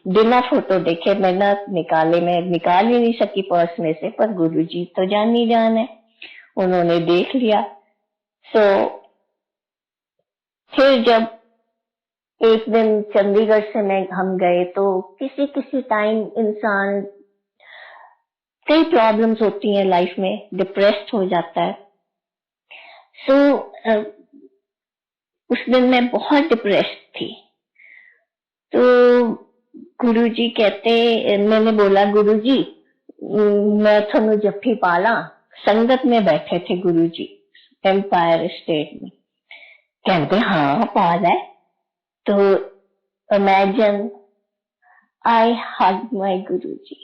बिना फोटो देखे मैंने निकाले, मैं निकाल ही नहीं सकी पर्स में से, पर गुरुजी तो जानी जान है, उन्होंने देख लिया। सो फिर जब एक दिन चंडीगढ़ से हम गए, तो किसी टाइम इंसान, कई प्रॉब्लम्स होती हैं लाइफ में, डिप्रेस्ड हो जाता है। सो उस दिन मैं बहुत डिप्रेस्ड थी। तो गुरुजी कहते, मैंने बोला गुरुजी मैं थानू जफ्फी पाला। संगत में बैठे थे गुरुजी एम्पायर स्टेट में। कहते हाँ पाल है। तो imagine I hug my Guruji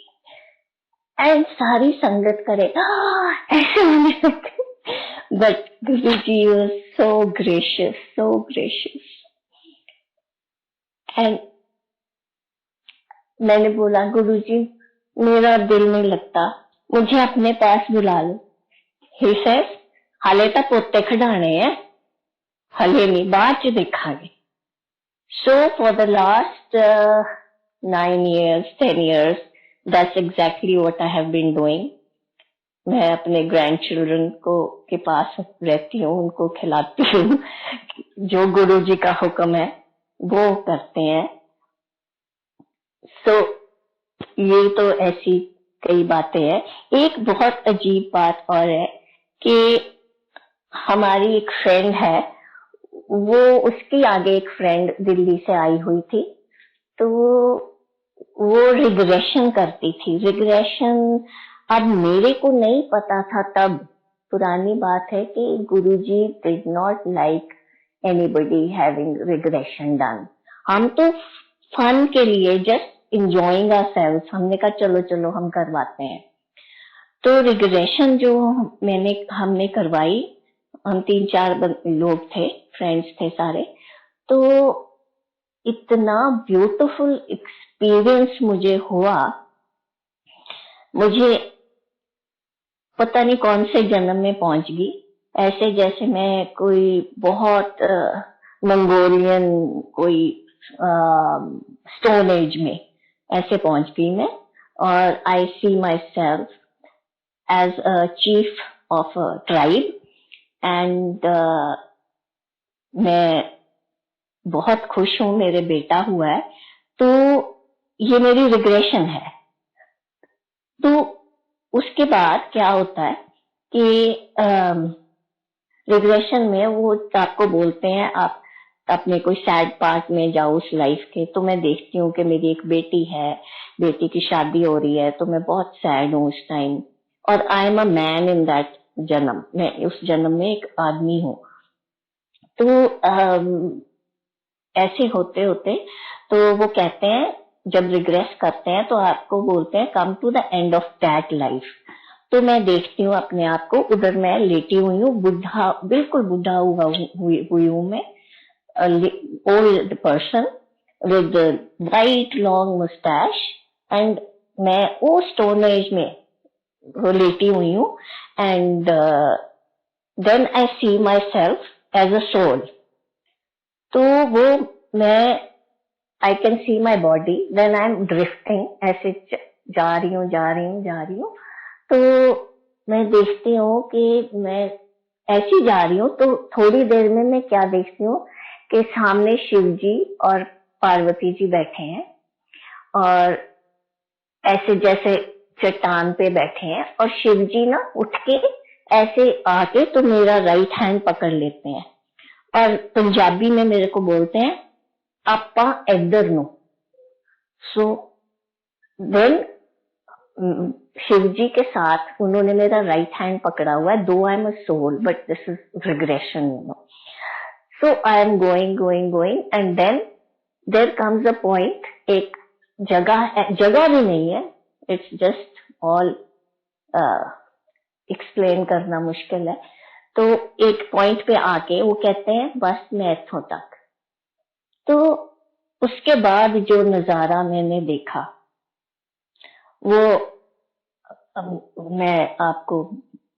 and सारी संगत करे ऐसे होने लगे। But Guruji was so gracious, so gracious. And मैंने बोला गुरुजी मेरा दिल नहीं लगता, मुझे अपने पास बुला लो। ही सेड हाले तो पोते खिडाने हैं, हले नहीं, बाद च देखांगे। So for the last 9 years, 10 years, that's exactly what I have been doing. मैं अपने ग्रैंड चिल्ड्रन को के पास रहती हूँ, उनको खिलाती हूँ। जो गुरुजी का हुक्म है वो करते हैं। सो ये तो ऐसी कई बातें हैं। एक बहुत अजीब बात और है कि हमारी एक फ्रेंड है, वो उसकी आगे एक फ्रेंड दिल्ली से आई हुई थी, तो वो रिग्रेशन करती थी। रिग्रेशन अब मेरे को नहीं पता था तब, पुरानी बात है, कि Guruji did not like anybody having regression done. हम तो फन के लिए जस्ट इंजॉइंग आवरसेल्व्स, हमने कहा चलो चलो हम करवाते हैं। तो रिग्रेशन जो हमने करवाई, हम 3-4 लोग थे, फ्रेंड्स थे सारे। तो इतना ब्यूटीफुल एक्सपीरियंस मुझे हुआ, मुझे पता नहीं कौन से जन्म में पहुंच गई, ऐसे जैसे मैं कोई बहुत मंगोलियन कोई स्टोन एज में ऐसे पहुंच गई मैं। और I see myself as a chief of a tribe and मैं बहुत खुश हूँ, मेरे बेटा हुआ है। तो ये मेरी रिग्रेशन है। तो उसके बाद क्या होता है कि रिग्रेशन में वो आपको बोलते हैं आप अपने कोई सैड पार्ट में जाओ उस लाइफ के। तो मैं देखती हूँ कि मेरी एक बेटी है, बेटी की शादी हो रही है, तो मैं बहुत सैड हूँ उस टाइम। और आई am a man in that जन्म, मैं उस जन्म में एक आदमी हूँ। तो ऐसे होते होते तो वो कहते हैं जब रिग्रेस करते हैं तो आपको बोलते हैं come to the end of that life. तो मैं देखती हूँ अपने आप को, उधर मैं लेटी हुई हूँ, बुढ़ा, बिल्कुल बुढ़ा हुई हूँ मैं, old person with white long moustache, and मैं वो स्टोन एज में लेटी हुई हूँ। And then I see myself as a soul. तो वो मैं I can see my body, then I am drifting, ऐसे जा रही हूँ। तो मैं देखती हूँ कि मैं ऐसी जा रही हूँ, तो थोड़ी देर में मैं क्या देखती हूँ कि सामने शिव जी और पार्वती जी बैठे हैं, और ऐसे जैसे चट्टान पे बैठे हैं, और शिव जी ना उठ के ऐसे आके तो मेरा राइट हैंड पकड़ लेते हैं, और पंजाबी में मेरे को बोलते हैं आपा इधर नो। सो देन शिव जी के साथ उन्होंने मेरा राइट हैंड पकड़ा हुआ है, though I am a soul but this is regression, you know. So I am going and then there comes a point, एक जगह भी नहीं है, इट्स जस्ट ऑल एक्सप्लेन करना मुश्किल है। तो एक पॉइंट पे आके वो कहते हैं बस मैं इथों तक। तो उसके बाद जो नजारा मैंने देखा वो मैं आपको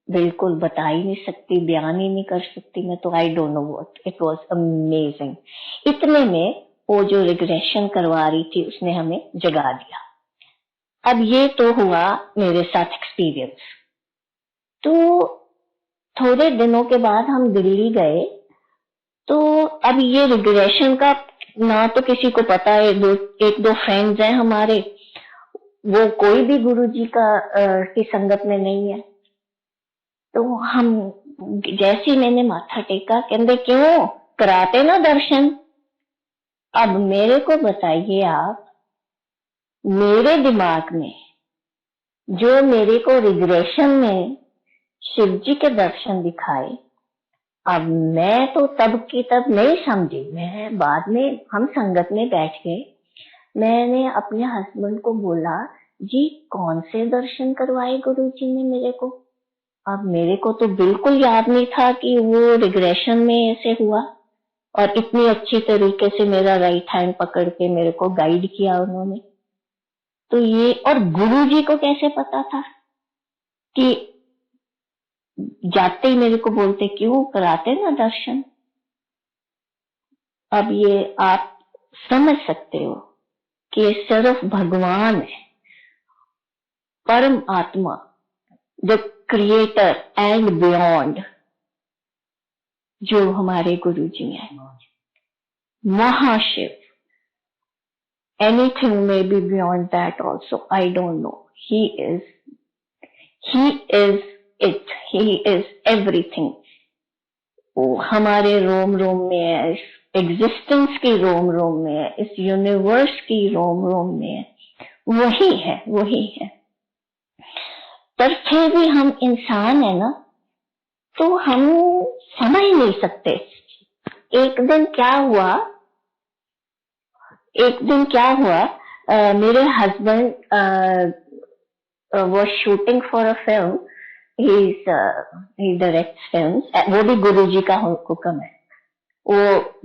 बिल्कुल बता ही नहीं सकती, बयान ही नहीं कर सकती मैं। तो आई don't know what, it was amazing. इतने में वो जो रिग्रेशन करवा रही थी उसने हमें जगा दिया। अब ये तो हुआ मेरे साथ एक्सपीरियंस। तो थोड़े दिनों के बाद हम दिल्ली गए। तो अब ये रिग्रेशन का ना तो किसी को पता है, एक दो फ्रेंड्स हैं हमारे, वो कोई भी गुरुजी की संगत में नहीं है। तो हम जैसे मैंने माथा टेका, कहते क्यों कराते ना दर्शन। अब मेरे को बताइए आप, मेरे दिमाग में जो मेरे को रिग्रेशन में शिव जी के दर्शन दिखाए, अब मैं तो तब की तब नहीं समझी। मैं बाद में हम संगत में बैठ गए, मैंने अपने हस्बैंड को बोला जी कौन से दर्शन करवाए गुरुजी ने मेरे को। अब मेरे को तो बिल्कुल याद नहीं था कि वो रिग्रेशन में ऐसे हुआ, और इतनी अच्छी तरीके से मेरा राइट हैंड पकड़ के मेरे को गाइड किया उन्होंने। तो ये, और गुरुजी को कैसे पता था कि जाते ही मेरे को बोलते क्यों कराते ना दर्शन। अब ये आप समझ सकते हो कि ये सिर्फ भगवान है, परम आत्मा, द क्रिएटर एंड बियॉन्ड, जो हमारे गुरुजी हैं, महाशिव। Anything may be beyond that also, I don't know. He is it, he is everything. वो हमारे रोम रोम में है, इस एग्जिस्टेंस की रोम रोम में है, इस यूनिवर्स की रोम रोम में है, वही है। पर फिर भी हम इंसान है ना, तो हम समझ नहीं सकते। एक दिन क्या हुआ, मेरे husband was shooting for a film. He directs films, वो भी गुरुजी का हुक्म है। वो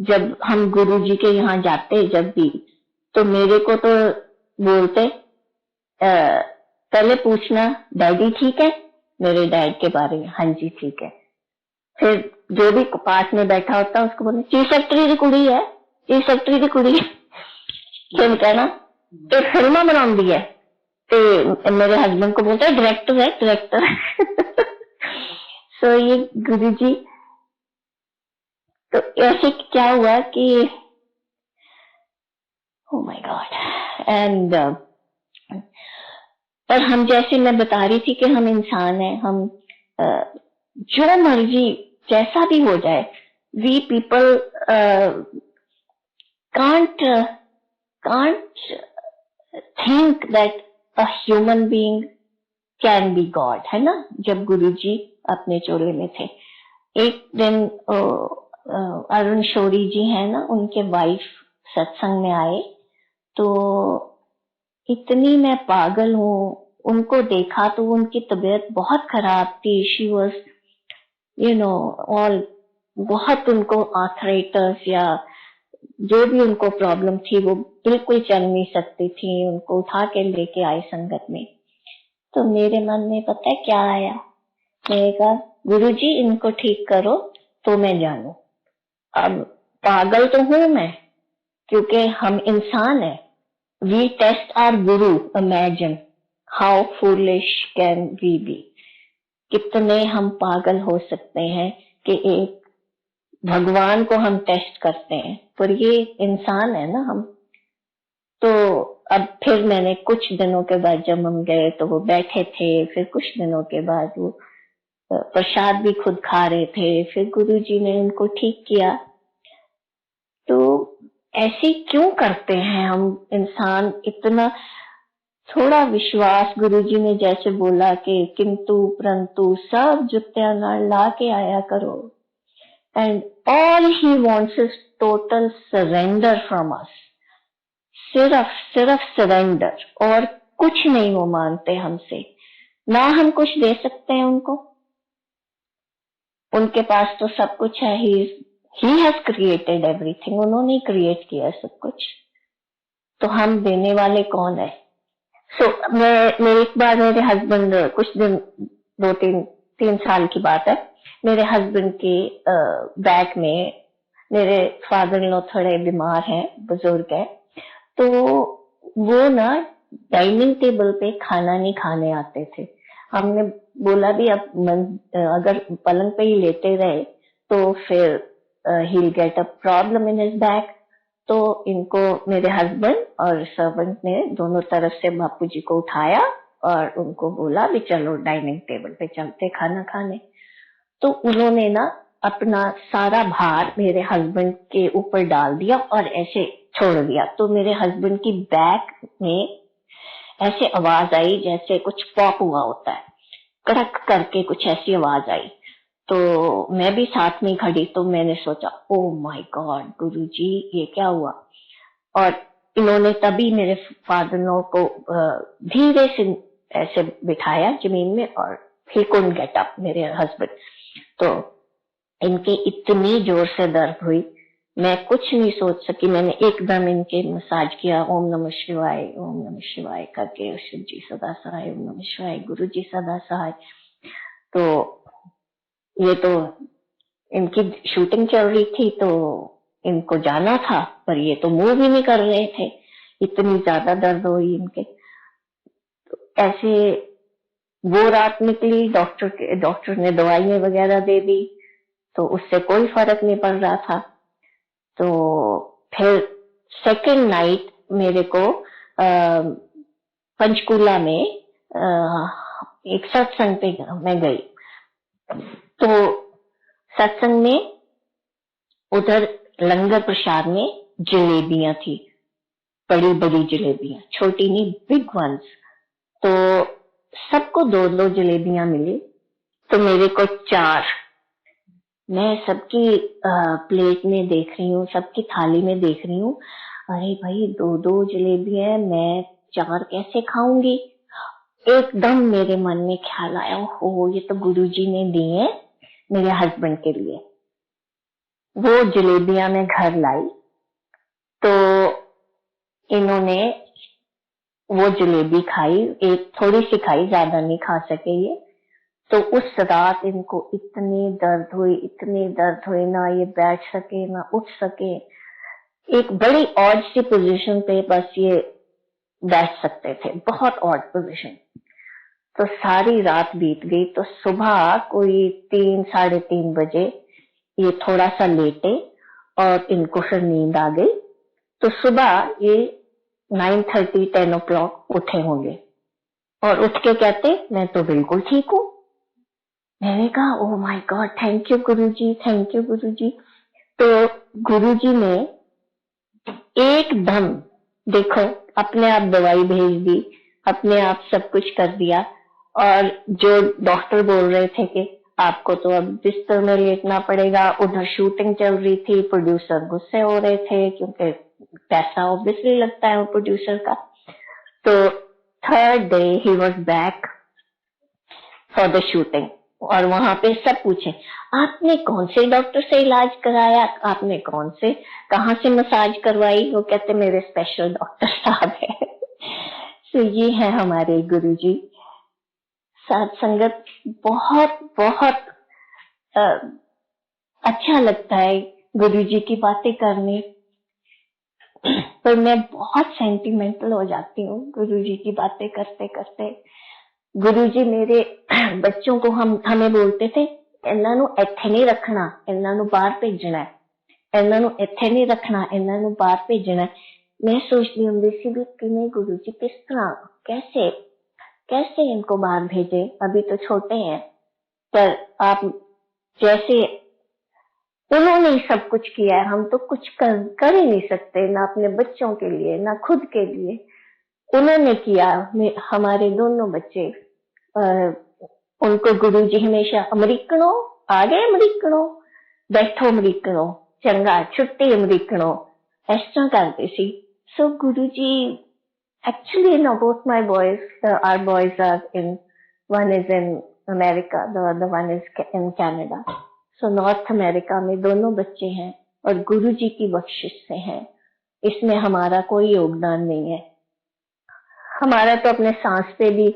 जब हम गुरुजी के यहाँ जाते जब भी, तो मेरे को तो बोलते पहले पूछना डैडी ठीक है, मेरे डैड के बारे में, हाँ जी ठीक है। फिर जो भी पास में बैठा होता उसको बोलना चीफ सेक्रेटरी की कुड़ी है, चीफ सेक्रेटरी की कुड़ी है। फिर कहना एक फिल्म बनाऊंगी है, तो मेरे हस्बैंड को बोलता है डायरेक्टर है, डायरेक्टर। सो ये गुरुजी, तो ऐसे क्या हुआ कि ओ माय गॉड, एंड पर हम, जैसे मैं बता रही थी कि हम इंसान हैं, हम जो मर्जी जैसा भी हो जाए, we people can't think that a human being can be God, है ना। जब गुरुजी अपने चोले में थे, एक दिन अरुण शौरी जी है ना, उनके वाइफ सत्संग में आए, तो इतनी मैं पागल हूँ, उनको देखा तो उनकी तबीयत बहुत खराब थी, शी वॉज ऑल, बहुत उनको आर्थराइटिस या जो भी उनको प्रॉब्लम थी, वो बिल्कुल चल नहीं सकती थी, उनको उठा के लेके आए संगत में। तो मेरे मन में पता है क्या आया, मैंने कहा गुरुजी इनको ठीक करो तो मैं जानू। अब पागल तो हूं मैं, क्योंकि हम इंसान हैं, we test our guru, imagine how foolish can we be, कितने हम पागल हो सकते हैं कि एक भगवान को हम टेस्ट करते हैं, पर ये इंसान है ना हम। तो अब फिर मैंने कुछ दिनों के बाद जब हम गए तो वो बैठे थे, फिर कुछ दिनों के बाद वो प्रसाद भी खुद खा रहे थे, फिर गुरुजी ने उनको ठीक किया। तो ऐसे क्यों करते हैं हम इंसान इतना, थोड़ा विश्वास, गुरुजी ने जैसे बोला कि किंतु परंतु सब जुत्तियां ना ला के आया करो, and all he wants is total surrender from us, सिर्फ सरेंडर, और कुछ नहीं वो मानते हमसे, ना हम कुछ दे सकते हैं उनको, उनके पास तो सब कुछ है, ही हैज क्रिएटेड एवरीथिंग, उन्होंने क्रिएट किया सब कुछ, तो हम देने वाले कौन है। सो मैं एक बार मेरे हस्बैंड, कुछ दिन, 2-3 साल की बात है, मेरे हस्बैंड के बैक में, मेरे फादर इन लॉ थोड़े बीमार हैं, बुजुर्ग है, तो वो ना डाइनिंग टेबल पे खाना नहीं खाने आते थे। हमने बोला भी अब अगर पलंग पे ही लेटे रहे तो फिर he get a problem in his back. तो इनको मेरे हस्बैंड और सर्वेंट ने दोनों तरफ से बापू जी को उठाया और उनको बोला भी चलो डाइनिंग टेबल पे चलते खाना खाने। तो उन्होंने ना अपना सारा भार मेरे हस्बैंड के ऊपर डाल दिया और ऐसे छोड़ दिया। तो मेरे हस्बैंड की बैक में ऐसे आवाज आई जैसे कुछ पॉप हुआ होता है, कड़क करके कुछ ऐसी आवाज आई। तो मैं भी साथ में खड़ी, तो मैंने सोचा ओ माय गॉड गुरुजी ये क्या हुआ। और इन्होंने तभी मेरे फादर इन को धीरे से ऐसे बिठाया जमीन में, और ही कुडंट गेट अप मेरे हस्बैंड। तो इनके इतनी जोर से दर्द हुई, मैं कुछ नहीं सोच सकी, मैंने एकदम इनके मसाज किया, ओम नमः शिवाय करके, शिव जी सदा सहाय, ओम नमः शिवाय, गुरु जी सदा सहाय। तो ये तो इनकी शूटिंग चल रही थी तो इनको जाना था, पर ये तो मूव भी नहीं कर रहे थे, इतनी ज्यादा दर्द हुई इनके। तो ऐसे वो रात निकली, डॉक्टर ने दवाइयां वगैरह दे दी, तो उससे कोई फर्क नहीं पड़ रहा था। तो फिर सेकेंड नाइट मेरे को पंचकूला में एक सत्संग पे मैं गई। तो सत्संग में उधर लंगर प्रसाद में जलेबियां थी, बड़ी बड़ी जलेबियां, छोटी नहीं, बिग वंस। तो सबको 2-2 जलेबियां मिली, तो मेरे को 4। मैं सबकी प्लेट में देख रही हूँ, सबकी थाली में देख रही हूँ, अरे भाई 2-2 जलेबियां, मैं 4 कैसे खाऊंगी। एकदम मेरे मन में ख्याल आया, हो ये तो गुरुजी ने दी है मेरे हस्बैंड के लिए। वो जलेबियां मैं घर लाई, तो इन्होंने वो जलेबी खाई, एक थोड़ी सी खाई, ज्यादा नहीं खा सके ये। तो उस रात इनको इतनी दर्द हुई, इतनी दर्द हुई, ना ये बैठ सके ना उठ सके, एक बड़ी ऑड सी पोजीशन पे बस ये बैठ सकते थे, बहुत ऑड पोजीशन। तो सारी रात बीत गई, तो सुबह कोई 3 साढ़े 3 बजे ये थोड़ा सा लेटे और इनको फिर नींद आ गई। तो सुबह ये 9:30 10 o'clock उठे होंगे और उठ के कहते मैं तो बिल्कुल ठीक हूँ। मैंने कहा oh my God, thank you Guruji, thank you Guruji. तो गुरुजी ने एकदम, देखो, अपने आप दवाई भेज दी, अपने आप सब कुछ कर दिया। और जो डॉक्टर बोल रहे थे कि आपको तो अब बिस्तर में लेटना पड़ेगा, उधर शूटिंग चल रही थी, प्रोड्यूसर गुस्से हो रहे थे क्योंकि पैसा ऑब्वियसली लगता है प्रोड्यूसर का। तो third day he was back for the shooting, और वहां पे सब पूछे आपने कौन से डॉक्टर से इलाज कराया, आपने कौन से, कहाँ से मसाज करवाई। वो कहते मेरे स्पेशल डॉक्टर साहब है। तो ये है हमारे गुरुजी। साथ संगत, बहुत बहुत अच्छा लगता है गुरुजी की बातें करने, पर मैं बहुत सेंटिमेंटल हो जाती हूँ गुरुजी की बातें करते करते। गुरुजी मेरे बच्चों को हमें बोलते थे ਇਹਨਾਂ ਨੂੰ ਇੱਥੇ नहीं रखना, ਇਹਨਾਂ ਨੂੰ बाहर भेजना है, ਇਹਨਾਂ ਨੂੰ ਇੱਥੇ नहीं रखना, ਇਹਨਾਂ ਨੂੰ बाहर भेजना है। मैं सोचती हूँ भी किन्हें गुरुजी किस तरह, कैसे कैसे इनको बाहर भेजे, अभी तो छोटे हैं, पर आप जैसे उन्होंने ही सब कुछ किया है, हम तो कुछ कर ही नहीं सकते, ना अपने बच्चों के लिए ना खुद के लिए। उन्होंने किया। हमारे दोनों बच्चे, उनको गुरुजी हमेशा अमरीकनो आ गए, अमरीकनो बैठो, अमरीकनो चंगा छुट्टी, अमरीकनो इस तरह करते सी। सो गुरुजी actually no, both my boys, our boys are in, one is in America, the other one is in Canada. So North America में दोनों बच्चे हैं और गुरुजी की बख्शिश से हैं, इसमें हमारा कोई योगदान नहीं है। हमारा तो अपने सांस पे भी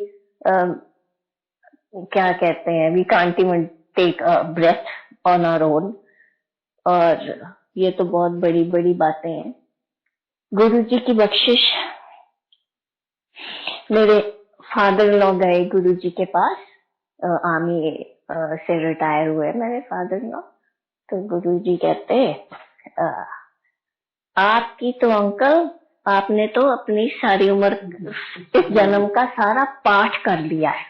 क्या कहते हैं, we can't even take a breath on our own, और ये तो बहुत बड़ी बड़ी बातें हैं। गुरुजी की बख्शिश। मेरे फादर लॉ गए गुरुजी के पास, आर्मी से रिटायर हुए मेरे फादर लॉ। तो गुरुजी कहते आपकी तो अंकल, आपने तो अपनी सारी उम्र इस जन्म का सारा पाठ कर लिया है,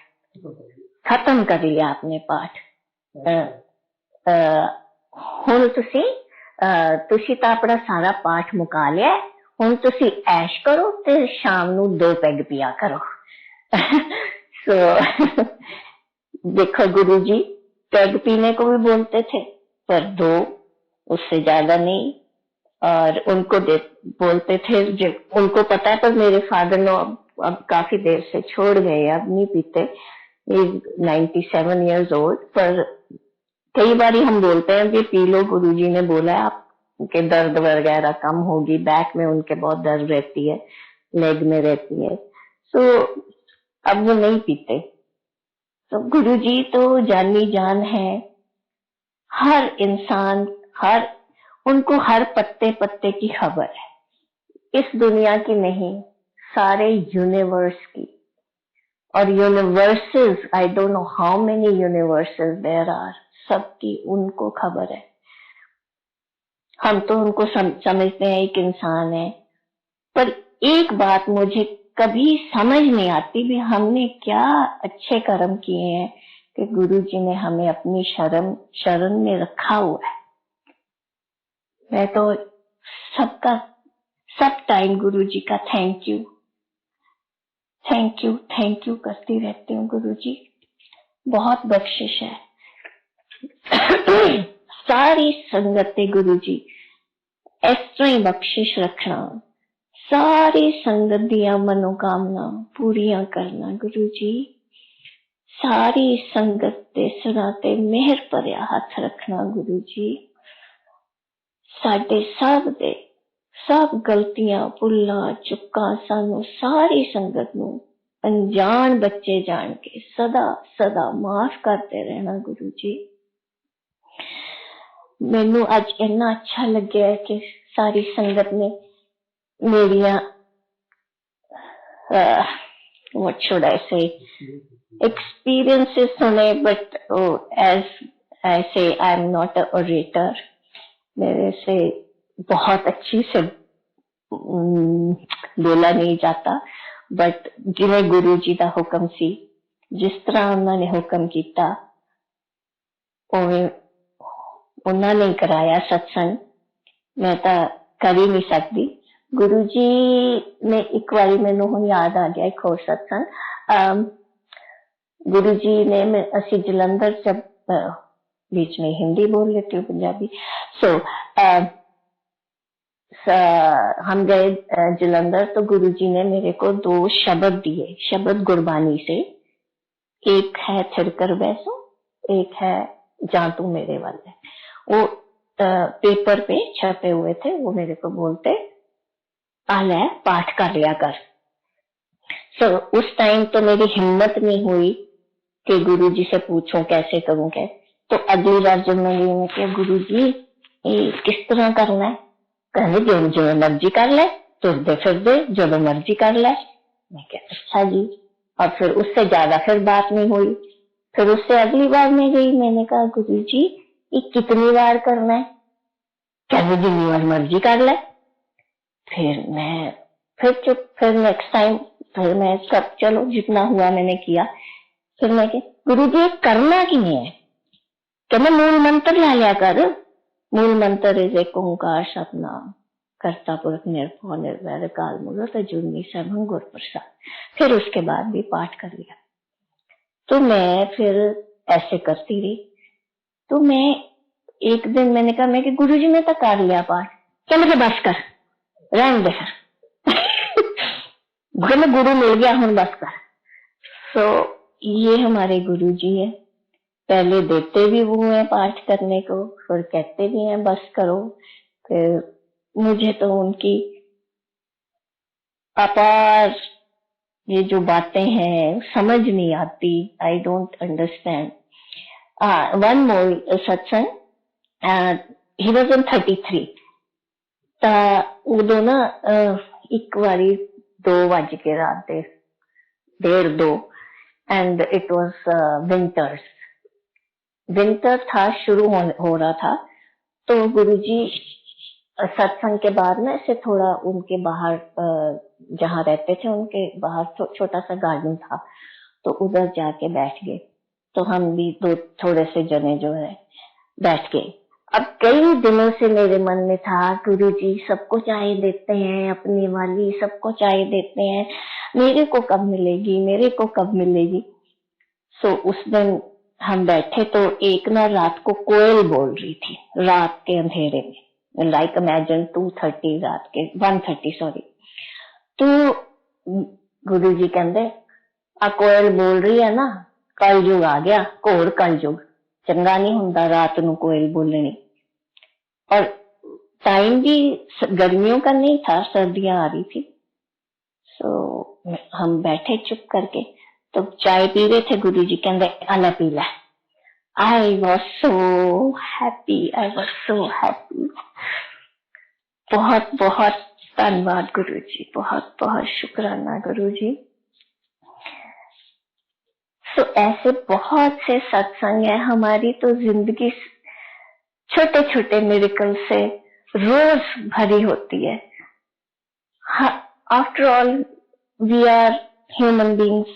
खत्म कर लिया आपने पाठ। ਹੁਣ ਤੁਸੀਂ ਤਾਂ ਆਪਣਾ ਸਾਰਾ ਪਾਠ ਮੁਕਾ ਲਿਆ, ਹੁਣ ਤੁਸੀਂ ऐश करो ਤੇ शाम ਨੂੰ 2 ਪੈਗ पिया करो। सो देखो गुरुजी पैग पीने को भी बोलते थे, पर 2, उससे ज्यादा नहीं। और उनको बोलते थे, जब उनको पता है, पर मेरे फादर नो अब काफी देर से छोड़ गए, अब नहीं पीते, 97 years old। पर कई बार हम बोलते हैं कि पी लो, गुरुजी ने बोला है आपके दर्द वगैरह कम होगी, बैक में उनके बहुत दर्द रहती है, लेग में रहती है। सो अब वो नहीं पीते। तो गुरुजी तो जानी जान है, हर इंसान, उनको हर पत्ते पत्ते की खबर है, इस दुनिया की नहीं, सारे यूनिवर्स की। और universes, I don't know how many universes there are, सबकी उनको खबर है। हम तो उनको समझते हैं एक इंसान है, पर एक बात मुझे कभी समझ नहीं आती भी, हमने क्या अच्छे कर्म किए हैं कि गुरुजी ने हमें अपनी शरण में रखा हुआ है। मैं तो सब टाइम गुरुजी का थैंक यू करती रहती हूँ। गुरुजी बहुत बख्शिश है। सारी संगतें गुरुजी इस तरह ही बख्शिश रखना, सारी संगत दिया मनोकामना पूरियां करना गुरुजी, सारी संगत दे सिरां ते मेहर भरिया हथ रखना गुरुजी। साडे सब गलतियां भुल्लां चुक्कां सानू सारी संगत नू अनजान बच्चे जान के सदा सदा माफ करते रहना गुरु जी। मैनू अज इन्ना अच्छा लग्या है कि सारी संगत ने मेरिया what should I say experiences सुने, but as I say I am not a orator, मेरे से बहुत अच्छी से बोला नहीं जाता, बट जिन्हें गुरु जी का हुक्म सी, जिस तरह उन्होंने हुक्म किया उन्हें उन्होंने कराया सत्संग, मैं तो कर ही नहीं सकती। गुरु जी ने एक बारी मैनू हुण याद आ गया एक होर सत्संग, गुरु जी ने असी जलंधर जब बीच में हिंदी बोल लेती हूँ पंजाबी, सो हम गए जलंधर, तो गुरु जी ने मेरे को 2 शब्द दिए, शब्द गुरबानी से, एक है थिरकर बैसो, एक है जा तू मेरे वाल है। वो पेपर पे छपे हुए थे, वो मेरे को बोलते आ ले पाठ कर लिया कर। सो उस टाइम तो मेरी हिम्मत नहीं हुई कि गुरु जी से पूछूं कैसे करूं कैसे, तो अगली बार जब मैंने किया गुरु जी ये किस तरह करना है, कहने जो मर्जी कर ले, तुरदे फिरदे जो मर्जी कर ले। मैं क्या अच्छा जी, और फिर उससे ज्यादा फिर बात नहीं हुई। फिर उससे अगली बार मैं गई, मैंने कहा गुरु जी ये कितनी बार करना है, कहने जितनी बार मर्जी कर ले। फिर मैं फिर चुप, फिर नेक्स्ट टाइम फिर मैं सब चलो जितना हुआ मैंने किया। फिर मैं गुरु जी करना की है, कहना मूल मंत्र ला लिया कर, मूल मंत्र इज एक ओंकार सतनाम करता पुरख निर्भव निर्वैर काल मूलत अजूनी सरभं गुर प्रसाद। फिर उसके बाद भी पाठ कर लिया। तो मैं फिर ऐसे करती रही। तो मैं एक दिन मैंने कहा मैं कि गुरु जी ने तो कर लिया पाठ, क्या मुझे बस कर रहने दे फिर मैं गुरु मिल गया हूं बस कर। तो ये हमारे गुरु जी है, पहले देते भी वो हैं पाठ करने को, फिर कहते भी हैं बस करो। फिर मुझे तो उनकी अपार ये जो बातें हैं समझ नहीं आती, I don't understand. One more सत्संग, ही वाज इन 33, उदो ना एक बारी 2 बज के रात दे 1:30 एंड इट वाज विंटर था, शुरू हो रहा था। तो गुरुजी सत्संग के बाद में ऐसे थोड़ा उनके बाहर जहाँ रहते थे उनके बाहर छोटा सा गार्डन था, तो उधर जाके बैठ गए। तो हम भी 2 थोड़े से जने जो है बैठ गए। अब कई दिनों से मेरे मन में था गुरुजी सबको चाय देते हैं, अपनी वाली सबको चाय देते हैं, मेरे को कब मिलेगी, मेरे को कब मिलेगी। सो उस दिन हम बैठे तो एक ना रात को कोयल बोल रही थी, रात के अंधेरे में, लाइक इमेजिन 2:30 रात के 1:30 सॉरी। तो गुरुजी कहते आ कोयल बोल रही है ना, कलयुग आ गया, घोर कलयुग, चंगा नहीं हुंदा रात नू कोयल बोलनी। और टाइम भी गर्मियों का नहीं था, सर्दियां आ रही थी। सो हम बैठे चुप करके, तो चाय पी रहे थे, गुरुजी कहते आला पी लै। I was so happy, I was so happy। बहुत बहुत धन्यवाद गुरुजी, बहुत बहुत शुक्राना गुरुजी। तो ऐसे बहुत से सत्संग है, हमारी तो जिंदगी छोटे छोटे मिरेकल से रोज भरी होती है। After all we are human beings,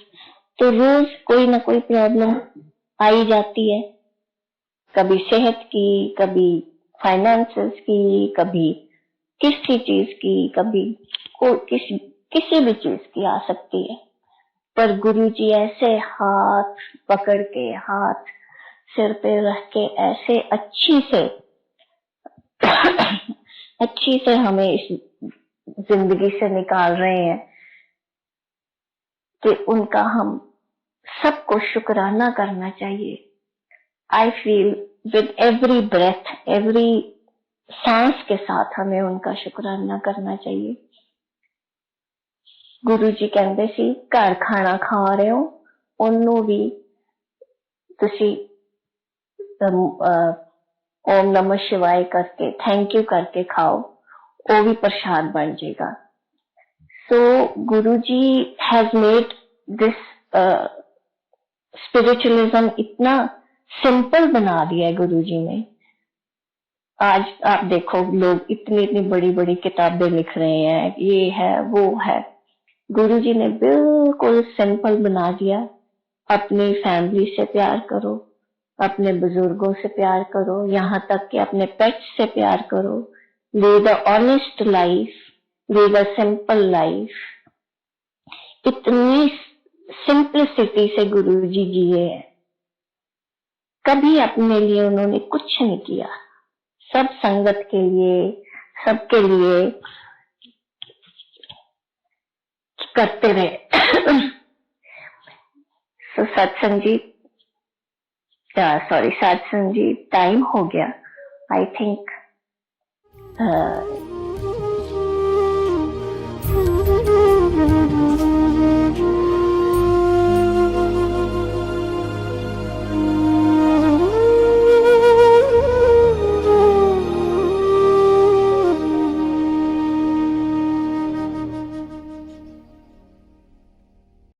तो रोज कोई ना कोई प्रॉब्लम आई जाती है, कभी सेहत की, कभी फाइनेंसेस की, कभी किसी चीज की, कभी किसी भी चीज की आ सकती है। पर गुरुजी ऐसे हाथ पकड़ के, हाथ सिर पे रख के ऐसे अच्छी से हमें इस जिंदगी से निकाल रहे हैं कि उनका हम सबको शुक्राना करना चाहिए। I feel with every breath, every सांस के साथ हमें उनका शुक्राना करना चाहिए। गुरु जी कहते सी घर खाना खा रहे हो ਉਹਨੂੰ भी ਤੁਸੀਂ ओम नमः शिवाय करके थैंक यू करके खाओ, वो भी प्रसाद बन जाएगा। सो गुरु जी हैज मेड दिस स्पिरिचुअलिज्म इतना सिंपल बना दिया है गुरु जी ने। आज आप देखो लोग इतनी इतनी बड़ी बड़ी किताबें लिख रहे हैं, ये है वो है, गुरु जी ने बिल्कुल सिंपल बना दिया। अपनी फैमिली से प्यार करो, अपने बुजुर्गों से प्यार करो, यहाँ तक कि अपने पेट्स से प्यार करो। Lead a honest life, lead a simple life. इतनी सिंपलिसिटी से गुरु जी जिए हैं, कभी अपने लिए उन्होंने कुछ नहीं किया, सब संगत के लिए, सबके लिए करते रहे। तो सत्संग जी, सॉरी सत्संग जी, टाइम हो गया आई थिंक।